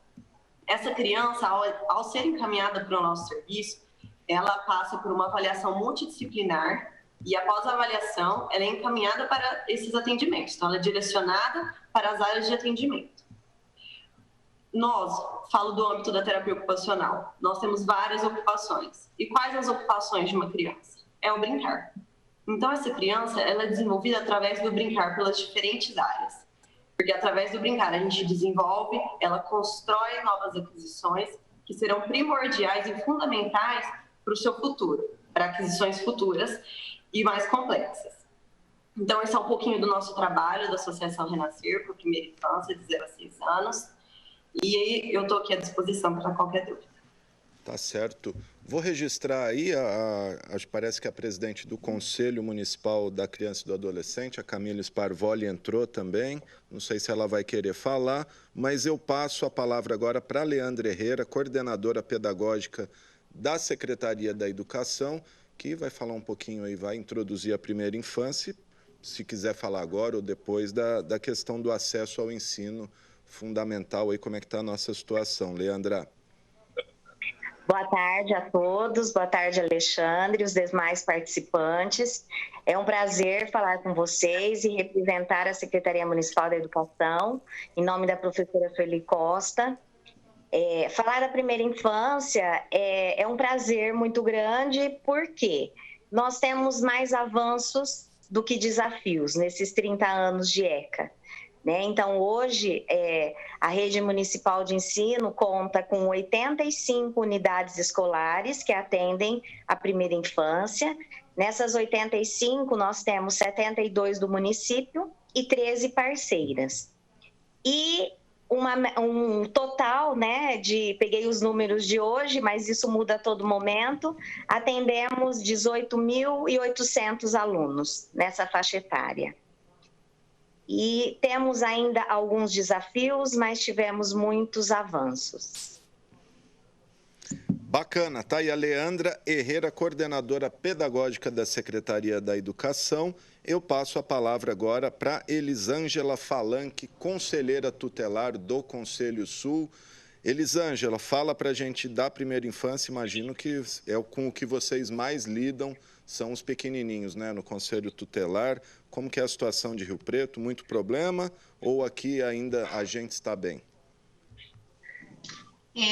Essa criança, ao ser encaminhada para o nosso serviço, ela passa por uma avaliação multidisciplinar e, após a avaliação, ela é encaminhada para esses atendimentos. Então, ela é direcionada para as áreas de atendimento. Falo do âmbito da terapia ocupacional, nós temos várias ocupações. E quais as ocupações de uma criança? É o brincar. Então, essa criança ela é desenvolvida através do brincar pelas diferentes áreas. Porque através do brincar a gente desenvolve, ela constrói novas aquisições que serão primordiais e fundamentais para o seu futuro, para aquisições futuras e mais complexas. Então, esse é um pouquinho do nosso trabalho da Associação Renascer, para a primeira infância, de 0 a 6 anos. E eu estou aqui à disposição para qualquer dúvida. Tá certo. Vou registrar aí, parece que a presidente do Conselho Municipal da Criança e do Adolescente, a Camila Sparvoli, entrou também. Não sei se ela vai querer falar, mas eu passo a palavra agora para a Leandra Herrera, coordenadora pedagógica da Secretaria da Educação, que vai falar um pouquinho aí, vai introduzir a primeira infância, se quiser falar agora ou depois, da questão do acesso ao ensino fundamental, aí como é que está a nossa situação. Leandra. Boa tarde a todos, boa tarde, Alexandre e os demais participantes. É um prazer falar com vocês e representar a Secretaria Municipal da Educação, em nome da professora Sueli Costa. Falar da primeira infância é um prazer muito grande, porque nós temos mais avanços do que desafios nesses 30 anos de ECA. Então, hoje, a rede municipal de ensino conta com 85 unidades escolares que atendem a primeira infância. Nessas 85, nós temos 72 do município e 13 parceiras. E um total, peguei os números de hoje, mas isso muda a todo momento, atendemos 18.800 alunos nessa faixa etária. E temos ainda alguns desafios, mas tivemos muitos avanços. Bacana, tá aí a Leandra Herrera, coordenadora pedagógica da Secretaria da Educação. Eu passo a palavra agora para Elisângela Falanque, conselheira tutelar do Conselho Sul. Elisângela, fala para a gente da primeira infância, imagino que é com o que vocês mais lidam, são os pequenininhos, no Conselho Tutelar. Como que é a situação de Rio Preto? Muito problema ou aqui ainda a gente está bem?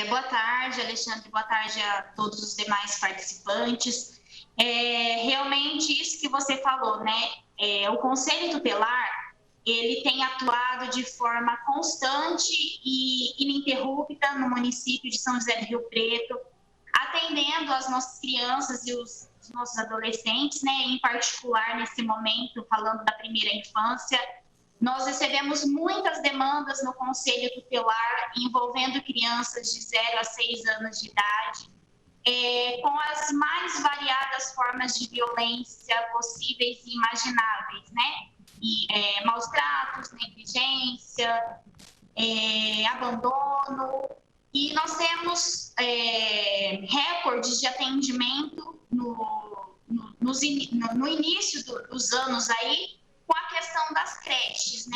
Boa tarde, Alexandre. Boa tarde a todos os demais participantes. Realmente isso que você falou, o Conselho Tutelar, ele tem atuado de forma constante e ininterrupta no município de São José do Rio Preto, atendendo as nossas crianças e os nossos adolescentes, em particular nesse momento, falando da primeira infância. Nós recebemos muitas demandas no Conselho Tutelar envolvendo crianças de 0 a 6 anos de idade, com as mais variadas formas de violência possíveis e imagináveis, E, maus tratos, negligência, abandono. E nós temos recordes de atendimento no início dos anos aí, com a questão das creches,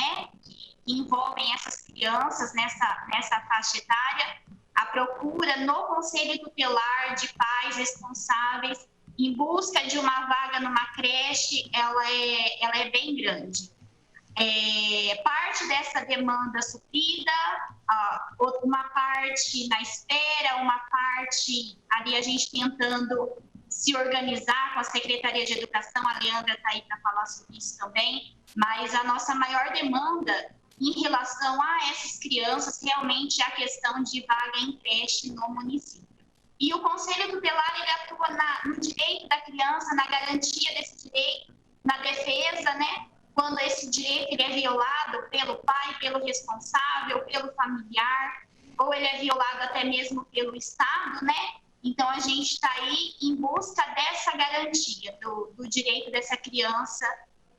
que envolvem essas crianças nessa faixa etária, a procura no Conselho Tutelar de pais responsáveis em busca de uma vaga numa creche, ela é bem grande. Parte dessa demanda suprida, uma parte na espera, uma parte ali a gente tentando se organizar com a Secretaria de Educação, a Leandra está aí para falar sobre isso também, mas a nossa maior demanda em relação a essas crianças realmente é a questão de vaga em creche no município. E o Conselho Tutelar, ele atua no direito da criança, na garantia desse direito, na defesa, quando esse direito ele é violado pelo pai, pelo responsável, pelo familiar, ou ele é violado até mesmo pelo Estado, Então, a gente está aí em busca dessa garantia do direito dessa criança,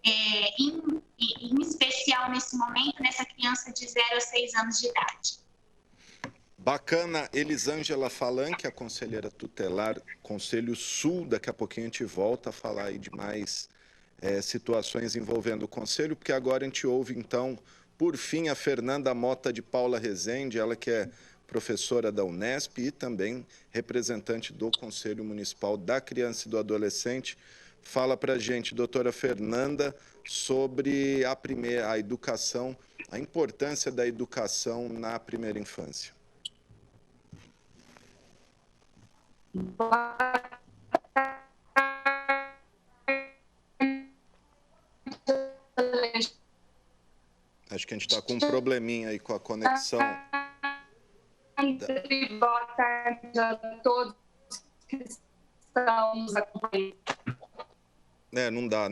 em especial nesse momento, nessa criança de 0 a 6 anos de idade. Bacana. Elisângela Falanque, a conselheira tutelar, Conselho Sul. Daqui a pouquinho a gente volta a falar aí de mais situações envolvendo o Conselho, porque agora a gente ouve, então, por fim, a Fernanda Mota de Paula Rezende, ela que é professora da Unesp e também representante do Conselho Municipal da Criança e do Adolescente. Fala para a gente, doutora Fernanda, sobre a educação, a importância da educação na primeira infância. Acho que a gente está com um probleminha aí com a conexão. Boa tarde a todos que estão nos acompanhando. Não dá.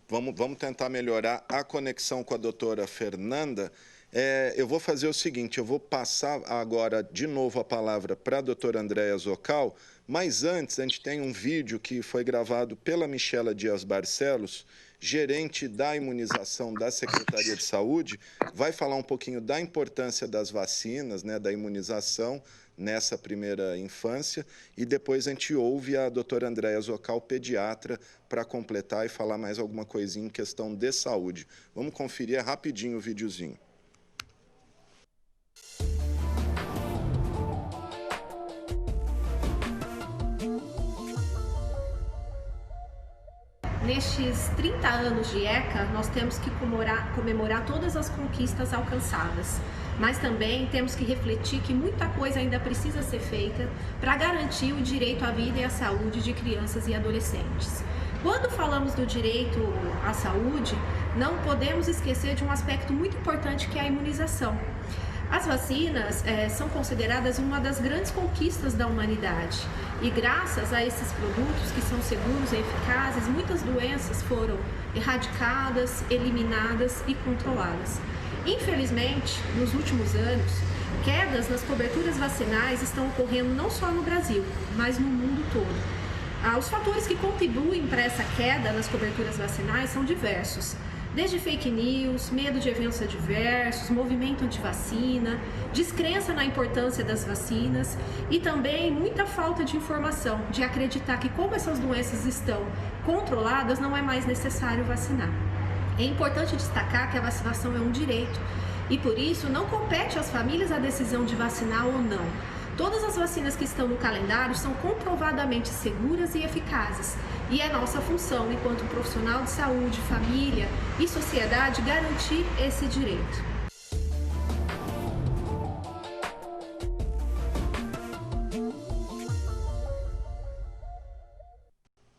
Vamos tentar melhorar a conexão com a doutora Fernanda. Eu vou fazer o seguinte, eu vou passar agora de novo a palavra para a doutora Andréa Zocal, mas antes a gente tem um vídeo que foi gravado pela Michela Dias Barcelos, gerente da imunização da Secretaria de Saúde, vai falar um pouquinho da importância das vacinas, né, da imunização nessa primeira infância, e depois a gente ouve a doutora Andréa Zocal, pediatra, para completar e falar mais alguma coisinha em questão de saúde. Vamos conferir rapidinho o videozinho. Nestes 30 anos de ECA, nós temos que comemorar todas as conquistas alcançadas, mas também temos que refletir que muita coisa ainda precisa ser feita para garantir o direito à vida e à saúde de crianças e adolescentes. Quando falamos do direito à saúde, não podemos esquecer de um aspecto muito importante, que é a imunização. As vacinas são consideradas uma das grandes conquistas da humanidade e graças a esses produtos que são seguros e eficazes, muitas doenças foram erradicadas, eliminadas e controladas. Infelizmente, nos últimos anos, quedas nas coberturas vacinais estão ocorrendo não só no Brasil, mas no mundo todo. Os fatores que contribuem para essa queda nas coberturas vacinais são diversos. Desde fake news, medo de eventos adversos, movimento anti-vacina, descrença na importância das vacinas e também muita falta de informação, de acreditar que como essas doenças estão controladas, não é mais necessário vacinar. É importante destacar que a vacinação é um direito e por isso não compete às famílias a decisão de vacinar ou não. Todas as vacinas que estão no calendário são comprovadamente seguras e eficazes. E é nossa função, enquanto profissional de saúde, família e sociedade, garantir esse direito.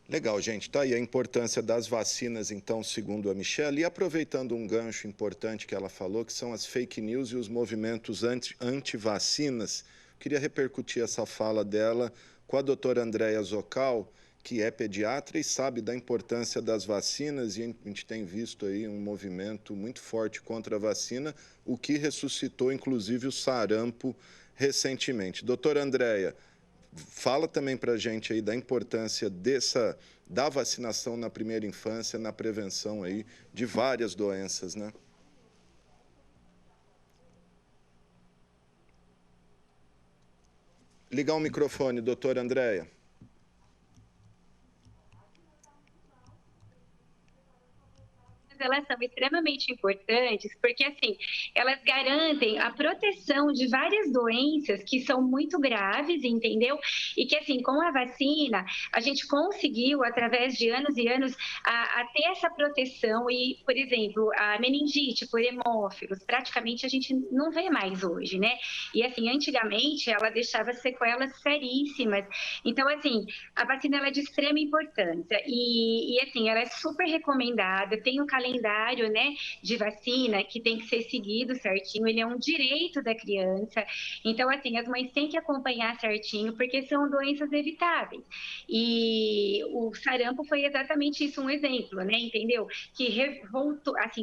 Legal, gente. Tá aí a importância das vacinas, então, segundo a Michelle. E aproveitando um gancho importante que ela falou, que são as fake news e os movimentos anti-vacinas, queria repercutir essa fala dela com a doutora Andréa Zocal, que é pediatra e sabe da importância das vacinas, e a gente tem visto aí um movimento muito forte contra a vacina, o que ressuscitou, inclusive, o sarampo recentemente. Doutora Andréa, fala também para a gente aí da importância da vacinação na primeira infância, na prevenção aí de várias doenças, né? Ligar o microfone, doutora Andréa. Elas são extremamente importantes porque, assim, elas garantem a proteção de várias doenças que são muito graves, entendeu? E que, assim, com a vacina, a gente conseguiu, através de anos e anos, a ter essa proteção e, por exemplo, a meningite por hemófilos, praticamente a gente não vê mais hoje, né? E, assim, antigamente, ela deixava sequelas seríssimas. Então, assim, a vacina ela é de extrema importância e assim, ela é super recomendada, tem o calendário, né, de vacina que tem que ser seguido certinho, ele é um direito da criança. Então, assim, as mães têm que acompanhar certinho, porque são doenças evitáveis. E o sarampo foi exatamente isso, um exemplo, né, entendeu? Que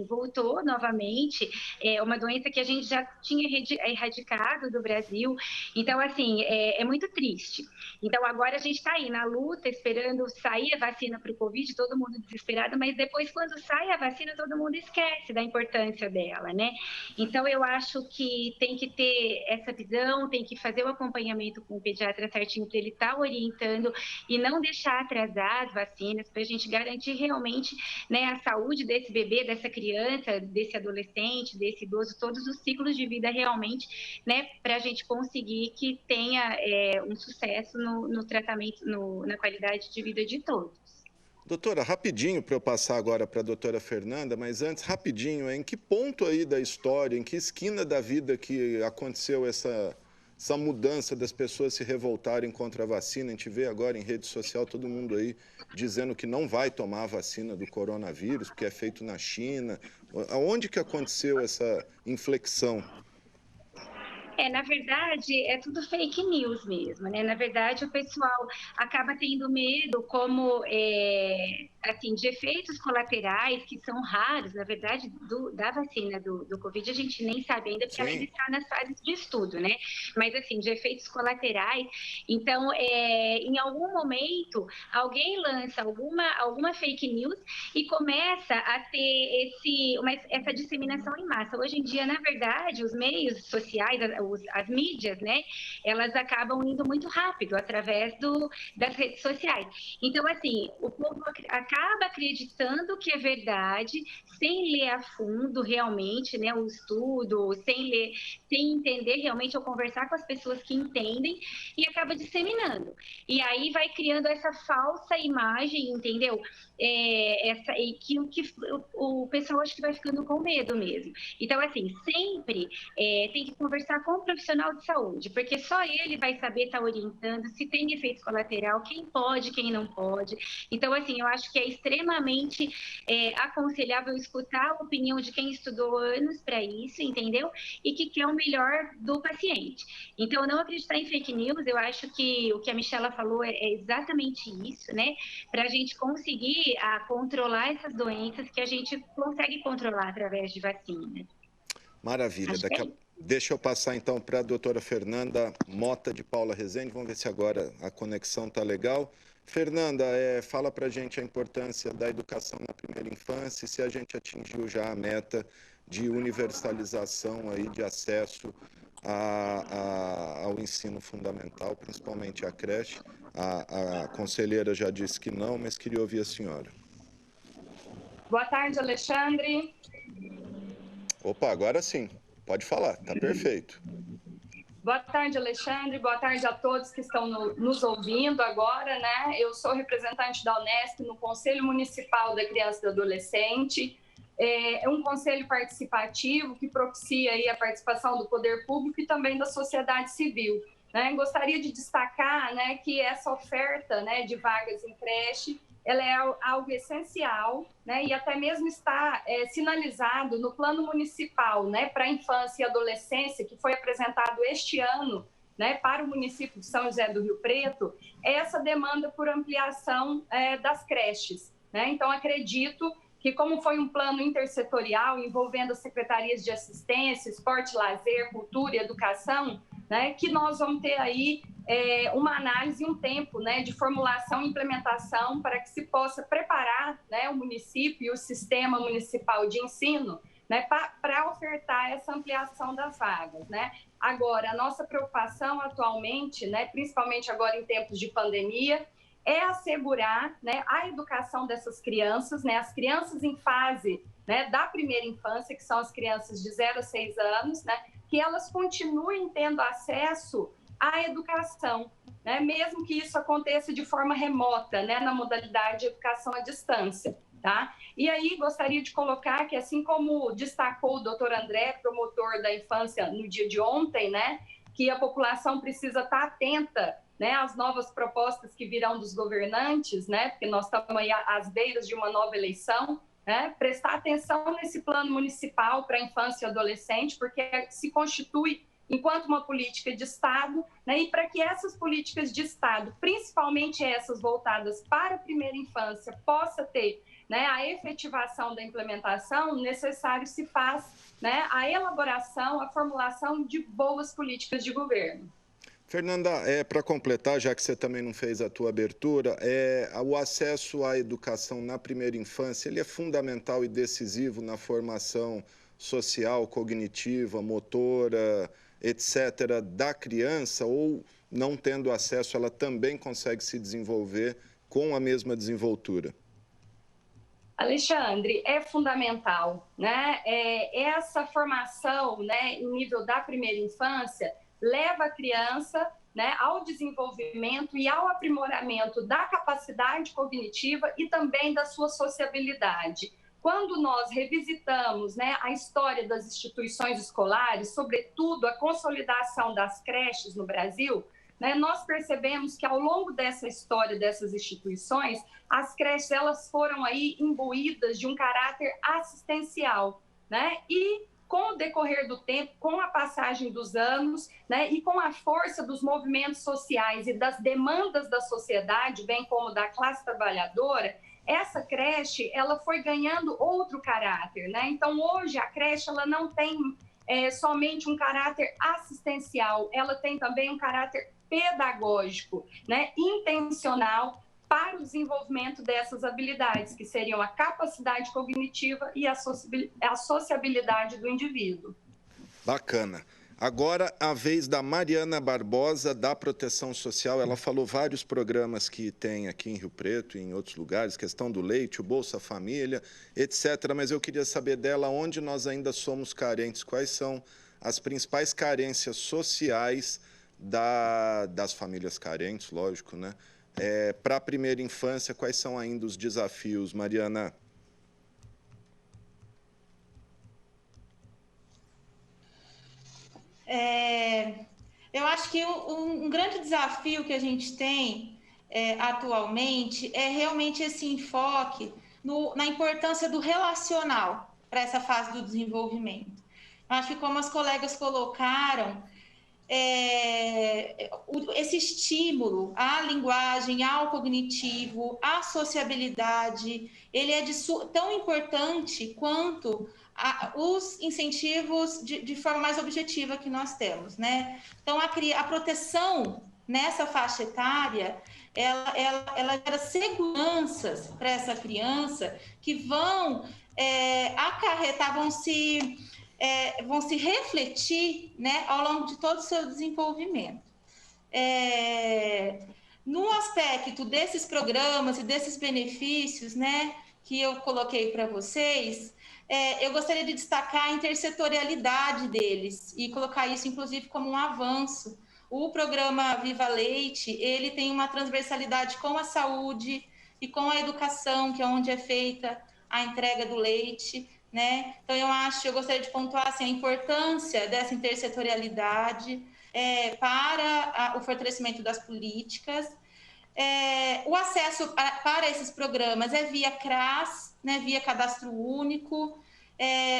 voltou novamente, é uma doença que a gente já tinha erradicado do Brasil. Então, assim, é muito triste. Então, agora a gente está aí na luta, esperando sair a vacina para o Covid, todo mundo desesperado, mas depois, quando sai a vacina, todo mundo esquece da importância dela, né? Então, eu acho que tem que ter essa visão, tem que fazer o acompanhamento com o pediatra certinho para ele estar orientando e não deixar atrasar as vacinas, para a gente garantir realmente, né, a saúde desse bebê, dessa criança, desse adolescente, desse idoso, todos os ciclos de vida realmente, né, para a gente conseguir que tenha um sucesso no tratamento, na qualidade de vida de todos. Doutora, rapidinho para eu passar agora para a doutora Fernanda, mas antes, rapidinho, em que ponto aí da história, em que esquina da vida que aconteceu essa mudança das pessoas se revoltarem contra a vacina? A gente vê agora em rede social todo mundo aí dizendo que não vai tomar a vacina do coronavírus, porque é feito na China. Aonde que aconteceu essa inflexão? Na verdade, é tudo fake news mesmo, né? Na verdade, o pessoal acaba tendo medo, como, assim, de efeitos colaterais, que são raros, na verdade, da vacina do Covid, a gente nem sabe ainda, porque ela ainda está nas fases de estudo, né? Mas, assim, de efeitos colaterais. Então, em algum momento, alguém lança alguma fake news e começa a ter essa disseminação em massa. Hoje em dia, na verdade, os meios sociais, as mídias, né, elas acabam indo muito rápido através das redes sociais. Então, assim, o povo acaba acreditando que é verdade, sem ler a fundo realmente, né, o estudo, sem entender realmente ou conversar com as pessoas que entendem, e acaba disseminando. E aí vai criando essa falsa imagem, entendeu? Que o pessoal acho que vai ficando com medo mesmo. Então, assim, sempre tem que conversar com um profissional de saúde, porque só ele vai saber estar orientando se tem efeito colateral, quem pode, quem não pode. Então, assim, eu acho que é extremamente aconselhável escutar a opinião de quem estudou anos para isso, entendeu? E que quer o melhor do paciente. Então, não acreditar em fake news, eu acho que o que a Michela falou é exatamente isso, né? Para a gente conseguir controlar essas doenças que a gente consegue controlar através de vacina. Maravilha. Deixa eu passar então para a doutora Fernanda Mota de Paula Rezende. Vamos ver se agora a conexão está legal. Fernanda, fala para a gente a importância da educação na primeira infância e se a gente atingiu já a meta de universalização aí de acesso ao ensino fundamental, principalmente à creche. A conselheira já disse que não, mas queria ouvir a senhora. Boa tarde, Alexandre. Opa, agora sim. Pode falar, está perfeito. Boa tarde, Alexandre. Boa tarde a todos que estão nos ouvindo agora, né? Eu sou representante da Unesp no Conselho Municipal da Criança e do Adolescente. É um conselho participativo que propicia aí a participação do poder público e também da sociedade civil. Né? Gostaria de destacar, né, que essa oferta, né, de vagas em creche, ela é algo essencial, né, e até mesmo está sinalizado no Plano Municipal, né, para a Infância e Adolescência, que foi apresentado este ano, né, para o município de São José do Rio Preto, essa demanda por ampliação das creches. Né? Então, acredito que, como foi um plano intersetorial envolvendo as secretarias de assistência, esporte, lazer, cultura e educação, né, que nós vamos ter aí uma análise e um tempo, né, de formulação e implementação para que se possa preparar, né, o município e o sistema municipal de ensino, né, para ofertar essa ampliação das vagas. Né? Agora, a nossa preocupação atualmente, né, principalmente agora em tempos de pandemia, é assegurar, né, a educação dessas crianças, né, as crianças em fase, né, da primeira infância, que são as crianças de 0 a 6 anos, né, que elas continuem tendo acesso à educação, né, mesmo que isso aconteça de forma remota, né, na modalidade de educação à distância. Tá? E aí gostaria de colocar que, assim como destacou o doutor André, promotor da infância, no dia de ontem, né, que a população precisa estar atenta, né, às novas propostas que virão dos governantes, né, porque nós estamos aí às beiras de uma nova eleição, né, prestar atenção nesse plano municipal para a infância e adolescente, porque se constitui enquanto uma política de Estado, né, e para que essas políticas de Estado, principalmente essas voltadas para a primeira infância, possa ter, né, a efetivação da implementação, necessário se faz, né, a elaboração, a formulação de boas políticas de governo. Fernanda, para completar, já que você também não fez a tua abertura, o acesso à educação na primeira infância, ele é fundamental e decisivo na formação social, cognitiva, motora, etc., da criança, ou não tendo acesso, ela também consegue se desenvolver com a mesma desenvoltura? Alexandre, é fundamental, né? Essa formação, né, em nível da primeira infância, leva a criança, né, ao desenvolvimento e ao aprimoramento da capacidade cognitiva e também da sua sociabilidade. Quando nós revisitamos, né, a história das instituições escolares, sobretudo a consolidação das creches no Brasil, né, nós percebemos que ao longo dessa história dessas instituições, as creches elas foram aí imbuídas de um caráter assistencial, né, e com o decorrer do tempo, com a passagem dos anos, né, e com a força dos movimentos sociais e das demandas da sociedade, bem como da classe trabalhadora, essa creche ela foi ganhando outro caráter, né? Então, hoje, a creche ela não tem somente um caráter assistencial, ela tem também um caráter pedagógico, né, intencional, para o desenvolvimento dessas habilidades, que seriam a capacidade cognitiva e a sociabilidade do indivíduo. Bacana. Agora, a vez da Mariana Barbosa, da Proteção Social. Ela falou vários programas que tem aqui em Rio Preto e em outros lugares, questão do leite, o Bolsa Família, etc. Mas eu queria saber dela onde nós ainda somos carentes, quais são as principais carências sociais das famílias carentes, lógico, né? Para a primeira infância, quais são ainda os desafios, Mariana? Eu acho que um grande desafio que a gente tem atualmente é realmente esse enfoque na importância do relacional para essa fase do desenvolvimento. Eu acho que, como as colegas colocaram, esse estímulo à linguagem, ao cognitivo, à sociabilidade, ele é tão importante quanto os incentivos de forma mais objetiva que nós temos, né? Então, a proteção nessa faixa etária, ela gera seguranças para essa criança que vão acarretar, vão se refletir, né, ao longo de todo o seu desenvolvimento. No aspecto desses programas e desses benefícios, né, que eu coloquei para vocês, eu gostaria de destacar a intersetorialidade deles e colocar isso, inclusive, como um avanço. O programa Viva Leite, ele tem uma transversalidade com a saúde e com a educação, que é onde é feita a entrega do leite, né? Então, eu gostaria de pontuar assim, a importância dessa intersetorialidade para o fortalecimento das políticas. O acesso para esses programas é via CRAS, né, via Cadastro Único,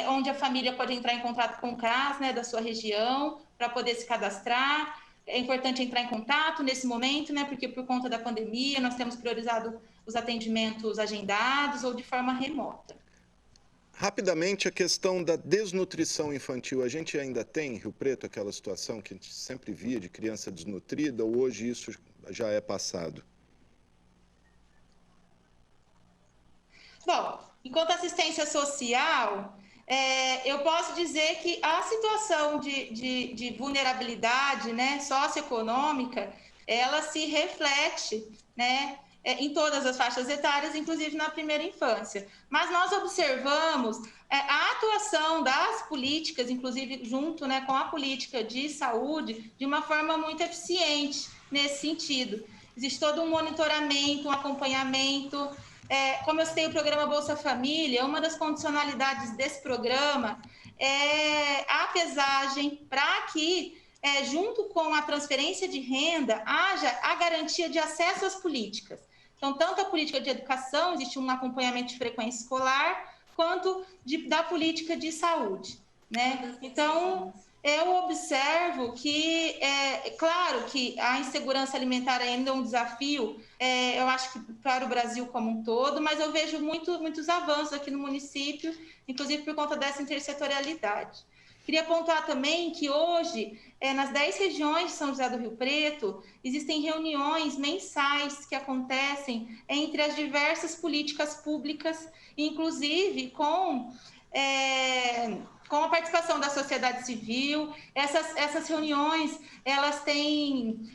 onde a família pode entrar em contato com o CRAS, né, da sua região, para poder se cadastrar. É importante entrar em contato nesse momento, né, porque por conta da pandemia nós temos priorizado os atendimentos agendados ou de forma remota. Rapidamente, a questão da desnutrição infantil. A gente ainda tem em Rio Preto aquela situação que a gente sempre via de criança desnutrida, ou hoje isso já é passado? Bom, enquanto assistência social, eu posso dizer que a situação de vulnerabilidade, né, socioeconômica, ela se reflete, né, em todas as faixas etárias, inclusive na primeira infância. Mas nós observamos a atuação das políticas, inclusive junto, né, com a política de saúde, de uma forma muito eficiente nesse sentido. Existe todo um monitoramento, um acompanhamento. Como eu citei o programa Bolsa Família, uma das condicionalidades desse programa é a pesagem para que, junto com a transferência de renda, haja a garantia de acesso às políticas. Então, tanto a política de educação, existe um acompanhamento de frequência escolar, quanto da política de saúde, né? Então, eu observo que, claro que a insegurança alimentar ainda é um desafio, eu acho que para o Brasil como um todo, mas eu vejo muitos avanços aqui no município, inclusive por conta dessa intersetorialidade. Queria pontuar também que hoje, nas 10 regiões de São José do Rio Preto, existem reuniões mensais que acontecem entre as diversas políticas públicas, inclusive com a participação da sociedade civil. Essas reuniões, elas têm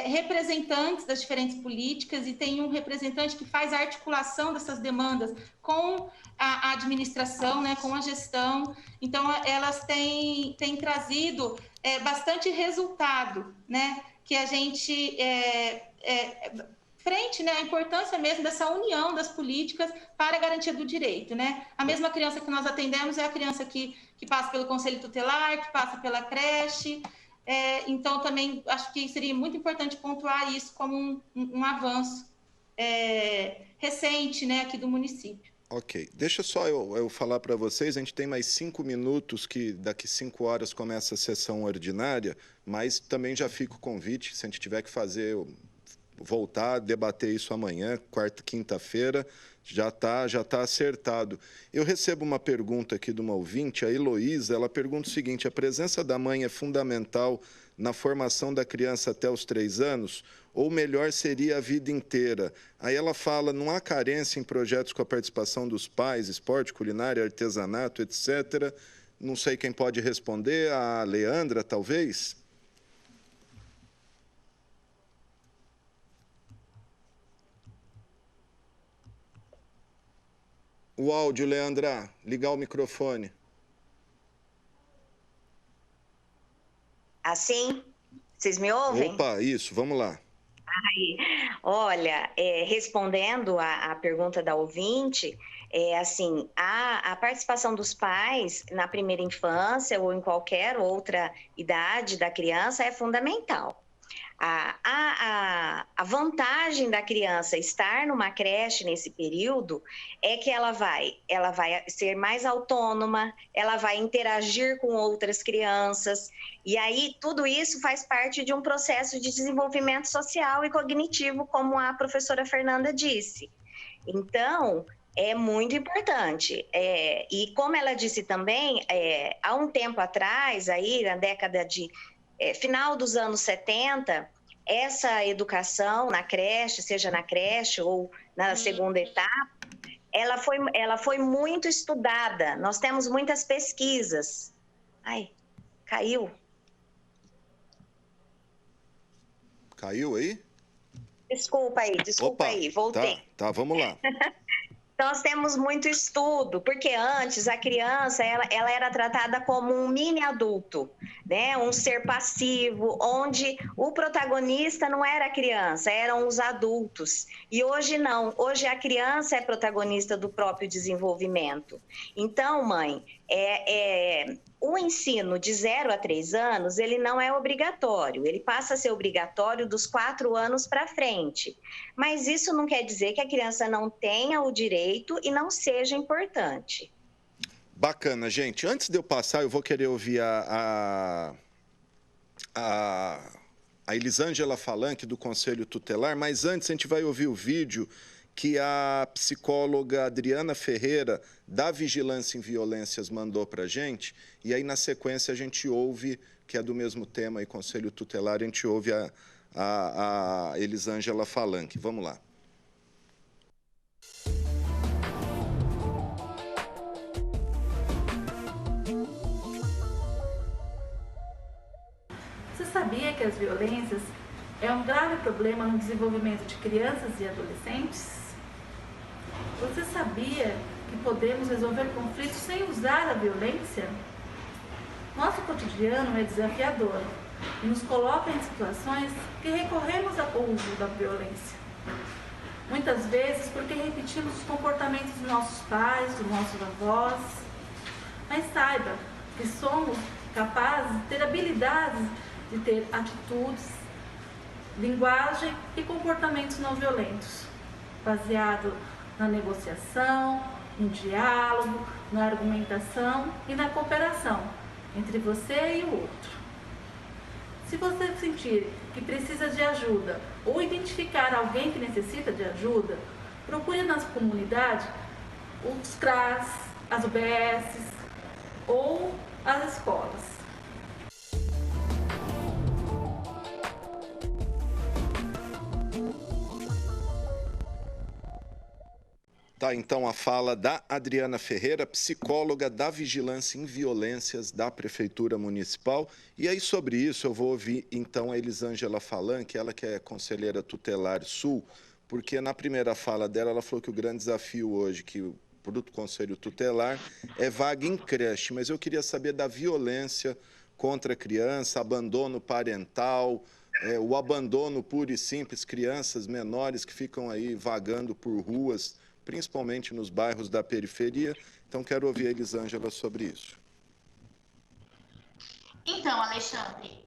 representantes das diferentes políticas e tem um representante que faz a articulação dessas demandas com a administração, né, com a gestão. Então, elas têm trazido bastante resultado, né, que a gente... frente, né, a importância mesmo dessa união das políticas para a garantia do direito, né? A mesma criança que nós atendemos é a criança que passa pelo conselho tutelar, que passa pela creche. Então, também acho que seria muito importante pontuar isso como um avanço recente, né, aqui do município. Ok, deixa só eu falar para vocês, a gente tem mais 5 minutos, que daqui 5 horas começa a sessão ordinária, mas também já fica o convite, se a gente tiver que fazer, voltar, debater isso amanhã, quarta, quinta-feira, já tá acertado. Eu recebo uma pergunta aqui de uma ouvinte, a Heloísa, ela pergunta o seguinte: a presença da mãe é fundamental na formação da criança até os 3 anos, ou melhor seria a vida inteira? Aí ela fala, não há carência em projetos com a participação dos pais, esporte, culinária, artesanato, etc. Não sei quem pode responder, a Leandra, talvez? O áudio, Leandra, ligar o microfone. Assim? Vocês me ouvem? Opa, isso, vamos lá. Aí, olha, respondendo à pergunta da ouvinte, assim, a participação dos pais na primeira infância ou em qualquer outra idade da criança é fundamental. A vantagem da criança estar numa creche nesse período é que ela vai ser mais autônoma, ela vai interagir com outras crianças, e aí tudo isso faz parte de um processo de desenvolvimento social e cognitivo, como a professora Fernanda disse. Então, é muito importante. E como ela disse também, há um tempo atrás, aí, na década de final dos anos 70, essa educação na creche, seja na creche ou na segunda etapa, ela foi muito estudada. Nós temos muitas pesquisas. Ai, caiu. Caiu aí? Desculpa aí, voltei. Tá, vamos lá. Nós temos muito estudo, porque antes a criança ela era tratada como um mini adulto, né? Um ser passivo, onde o protagonista não era a criança, eram os adultos. E hoje não, hoje a criança é protagonista do próprio desenvolvimento. Então, mãe, o ensino de 0 a 3 anos, ele não é obrigatório, ele passa a ser obrigatório dos 4 anos para frente. Mas isso não quer dizer que a criança não tenha o direito e não seja importante. Bacana, gente. Antes de eu passar, eu vou querer ouvir a Elisângela Falanque, do Conselho Tutelar, mas antes a gente vai ouvir o vídeo que a psicóloga Adriana Ferreira, da Vigilância em Violências, mandou para a gente, e aí na sequência a gente ouve, que é do mesmo tema, e Conselho Tutelar, a gente ouve a Elisângela Falanque. Vamos lá. Você sabia que as violências é um grave problema no desenvolvimento de crianças e adolescentes? Você sabia que podemos resolver conflitos sem usar a violência? Nosso cotidiano é desafiador e nos coloca em situações que recorremos ao uso da violência. Muitas vezes porque repetimos os comportamentos dos nossos pais, dos nossos avós. Mas saiba que somos capazes de ter habilidades, de ter atitudes, linguagem e comportamentos não violentos, baseado na negociação, no diálogo, na argumentação e na cooperação entre você e o outro. Se você sentir que precisa de ajuda ou identificar alguém que necessita de ajuda, procure na comunidade os CRAS, as UBSs ou as escolas. Tá, então a fala da Adriana Ferreira, psicóloga da Vigilância em Violências da Prefeitura Municipal. E aí sobre isso eu vou ouvir então a Elisângela Falanque, ela que é conselheira tutelar Sul, porque na primeira fala dela ela falou que o grande desafio hoje que para o Conselho Tutelar é vaga em creche, mas eu queria saber da violência contra a criança, abandono parental, o abandono puro e simples, crianças menores que ficam aí vagando por ruas, principalmente nos bairros da periferia. Então, quero ouvir a Elisângela sobre isso. Então, Alexandre,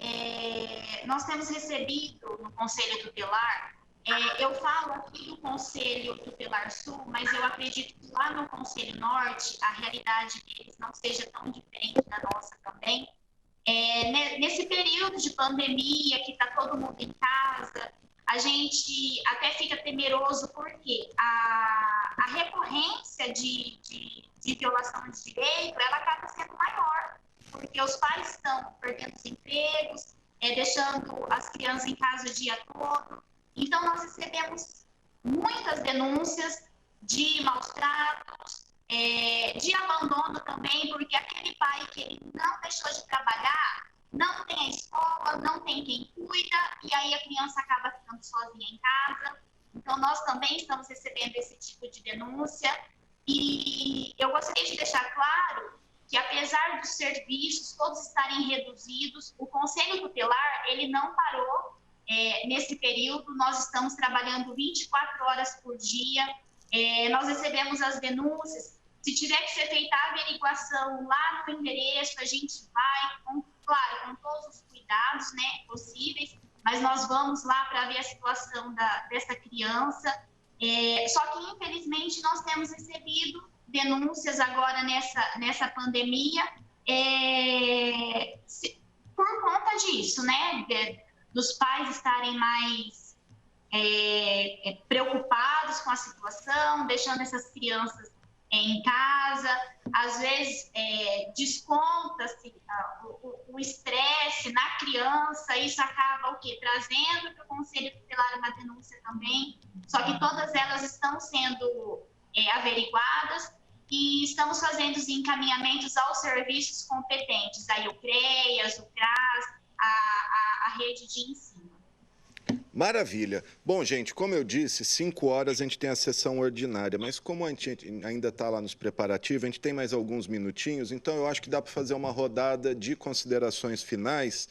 nós temos recebido no Conselho Tutelar Eu falo aqui do Conselho Tutelar Sul, mas eu acredito que lá no Conselho Norte a realidade deles não seja tão diferente da nossa também. Nesse período de pandemia, que está todo mundo em casa, a gente até fica temeroso porque a recorrência de violação de direito, ela acaba sendo maior, porque os pais estão perdendo os empregos, deixando as crianças em casa o dia todo. Então, nós recebemos muitas denúncias de maus tratos, de abandono também, porque aquele pai que ele não deixou de trabalhar, não tem a escola, não tem quem cuida, e aí a criança acaba ficando sozinha em casa. Então, nós também estamos recebendo esse tipo de denúncia. E eu gostaria de deixar claro que, apesar dos serviços todos estarem reduzidos, o Conselho Tutelar, ele não parou. Nesse período, nós estamos trabalhando 24 horas por dia, nós recebemos as denúncias, se tiver que ser feita a averiguação lá no endereço, a gente vai, claro, com todos os cuidados, né, possíveis, mas nós vamos lá para ver a situação dessa criança, só que, infelizmente, nós temos recebido denúncias agora nessa pandemia, por conta disso, né, dos pais estarem mais preocupados com a situação, deixando essas crianças em casa, às vezes desconta-se o estresse na criança, isso acaba o quê? Trazendo para o Conselho Tutelar uma denúncia também, só que todas elas estão sendo averiguadas e estamos fazendo os encaminhamentos aos serviços competentes, aí o CREAS, o CRAS, a rede de ensino. Maravilha. Bom, gente, como eu disse, 5 horas a gente tem a sessão ordinária, mas como a gente ainda está lá nos preparativos, a gente tem mais alguns minutinhos, então eu acho que dá para fazer uma rodada de considerações finais.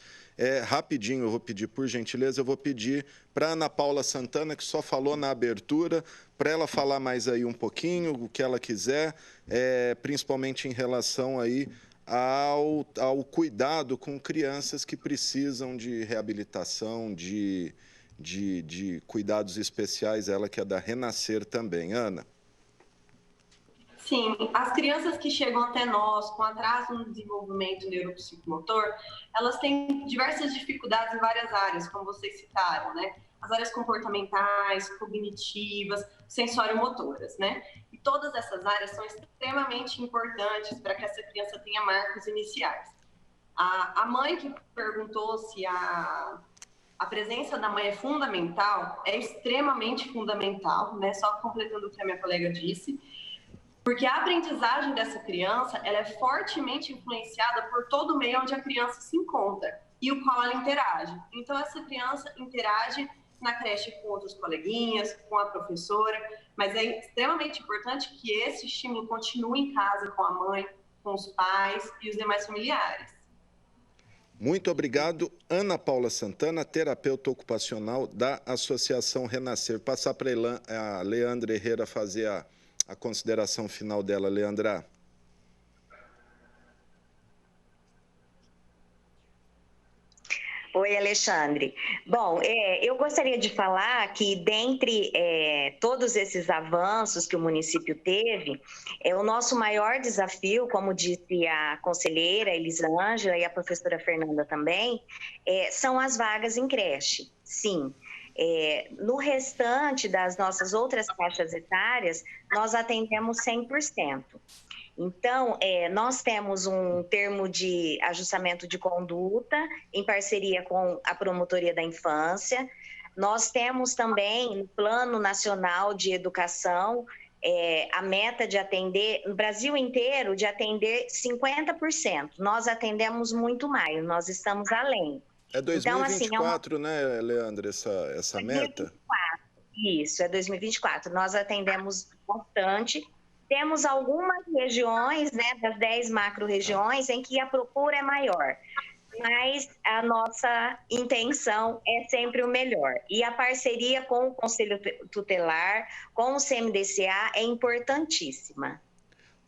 Rapidinho, eu vou pedir, por gentileza, eu vou pedir para a Ana Paula Santana, que só falou na abertura, para ela falar mais aí um pouquinho, o que ela quiser, principalmente em relação aí ao cuidado com crianças que precisam de reabilitação, de cuidados especiais, ela que é da Renascer também. Ana? Sim, as crianças que chegam até nós com atraso no desenvolvimento neuropsicomotor, elas têm diversas dificuldades em várias áreas, como vocês citaram, né? As áreas comportamentais, cognitivas, sensório-motoras, né? E todas essas áreas são extremamente importantes para que essa criança tenha marcos iniciais. A mãe que perguntou se a presença da mãe é fundamental, é extremamente fundamental, né? Só completando o que a minha colega disse, porque a aprendizagem dessa criança, ela é fortemente influenciada por todo o meio onde a criança se encontra e o qual ela interage. Então, essa criança interage na creche com outros coleguinhas, com a professora, mas é extremamente importante que esse estímulo continue em casa com a mãe, com os pais e os demais familiares. Muito obrigado, Ana Paula Santana, terapeuta ocupacional da Associação Renascer. Passar para a Leandra Herrera fazer a consideração final dela. Leandra. Oi, Alexandre. Bom, eu gostaria de falar que, dentre todos esses avanços que o município teve, o nosso maior desafio, como disse a conselheira Elisângela e a professora Fernanda também, são as vagas em creche. Sim. No restante das nossas outras faixas etárias, nós atendemos 100%. Então, nós temos um termo de ajustamento de conduta em parceria com a Promotoria da Infância. Nós temos também no Plano Nacional de Educação a meta de atender, no Brasil inteiro, de atender 50%. Nós atendemos muito mais, nós estamos além. É 2024, então, assim, né, Leandra, essa 2024, meta? Isso, é 2024. Nós atendemos bastante. Temos algumas regiões, né, das 10 macro-regiões, em que a procura é maior, mas a nossa intenção é sempre o melhor. E a parceria com o Conselho Tutelar, com o CMDCA, é importantíssima.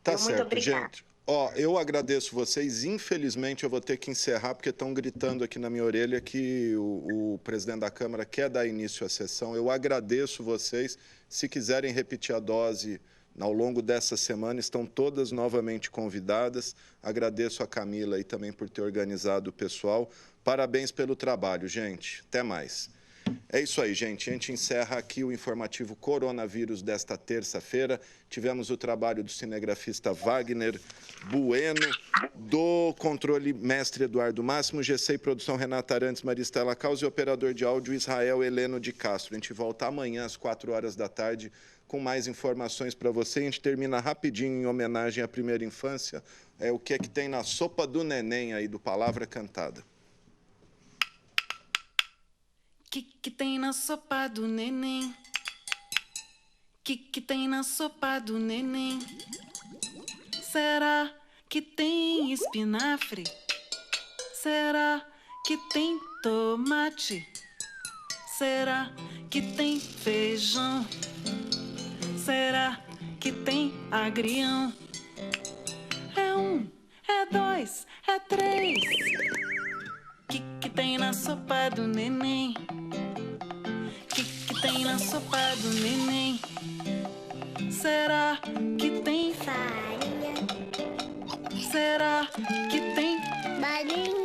Tá certo, gente. Ó, eu agradeço vocês. Infelizmente, eu vou ter que encerrar, porque estão gritando aqui na minha orelha que o presidente da Câmara quer dar início à sessão. Eu agradeço vocês. Se quiserem repetir a dose ao longo dessa semana, estão todas novamente convidadas. Agradeço a Camila aí também por ter organizado o pessoal. Parabéns pelo trabalho, gente. Até mais. É isso aí, gente. A gente encerra aqui o informativo Coronavírus desta terça-feira. Tivemos o trabalho do cinegrafista Wagner Bueno, do controle mestre Eduardo Máximo, GC e produção Renata Arantes, Maristela Caus e operador de áudio Israel Heleno de Castro. A gente volta amanhã às 4h da tarde com mais informações para você. A gente termina rapidinho em homenagem à primeira infância. O que é que tem na sopa do neném aí do Palavra Cantada. Que tem na sopa do neném? Que tem na sopa do neném? Será que tem espinafre? Será que tem tomate? Será que tem feijão? Será que tem agrião? É 1, é 2, é 3. Que tem na sopa do neném? Que tem na sopa do neném? Será que tem farinha? Será que tem balinha?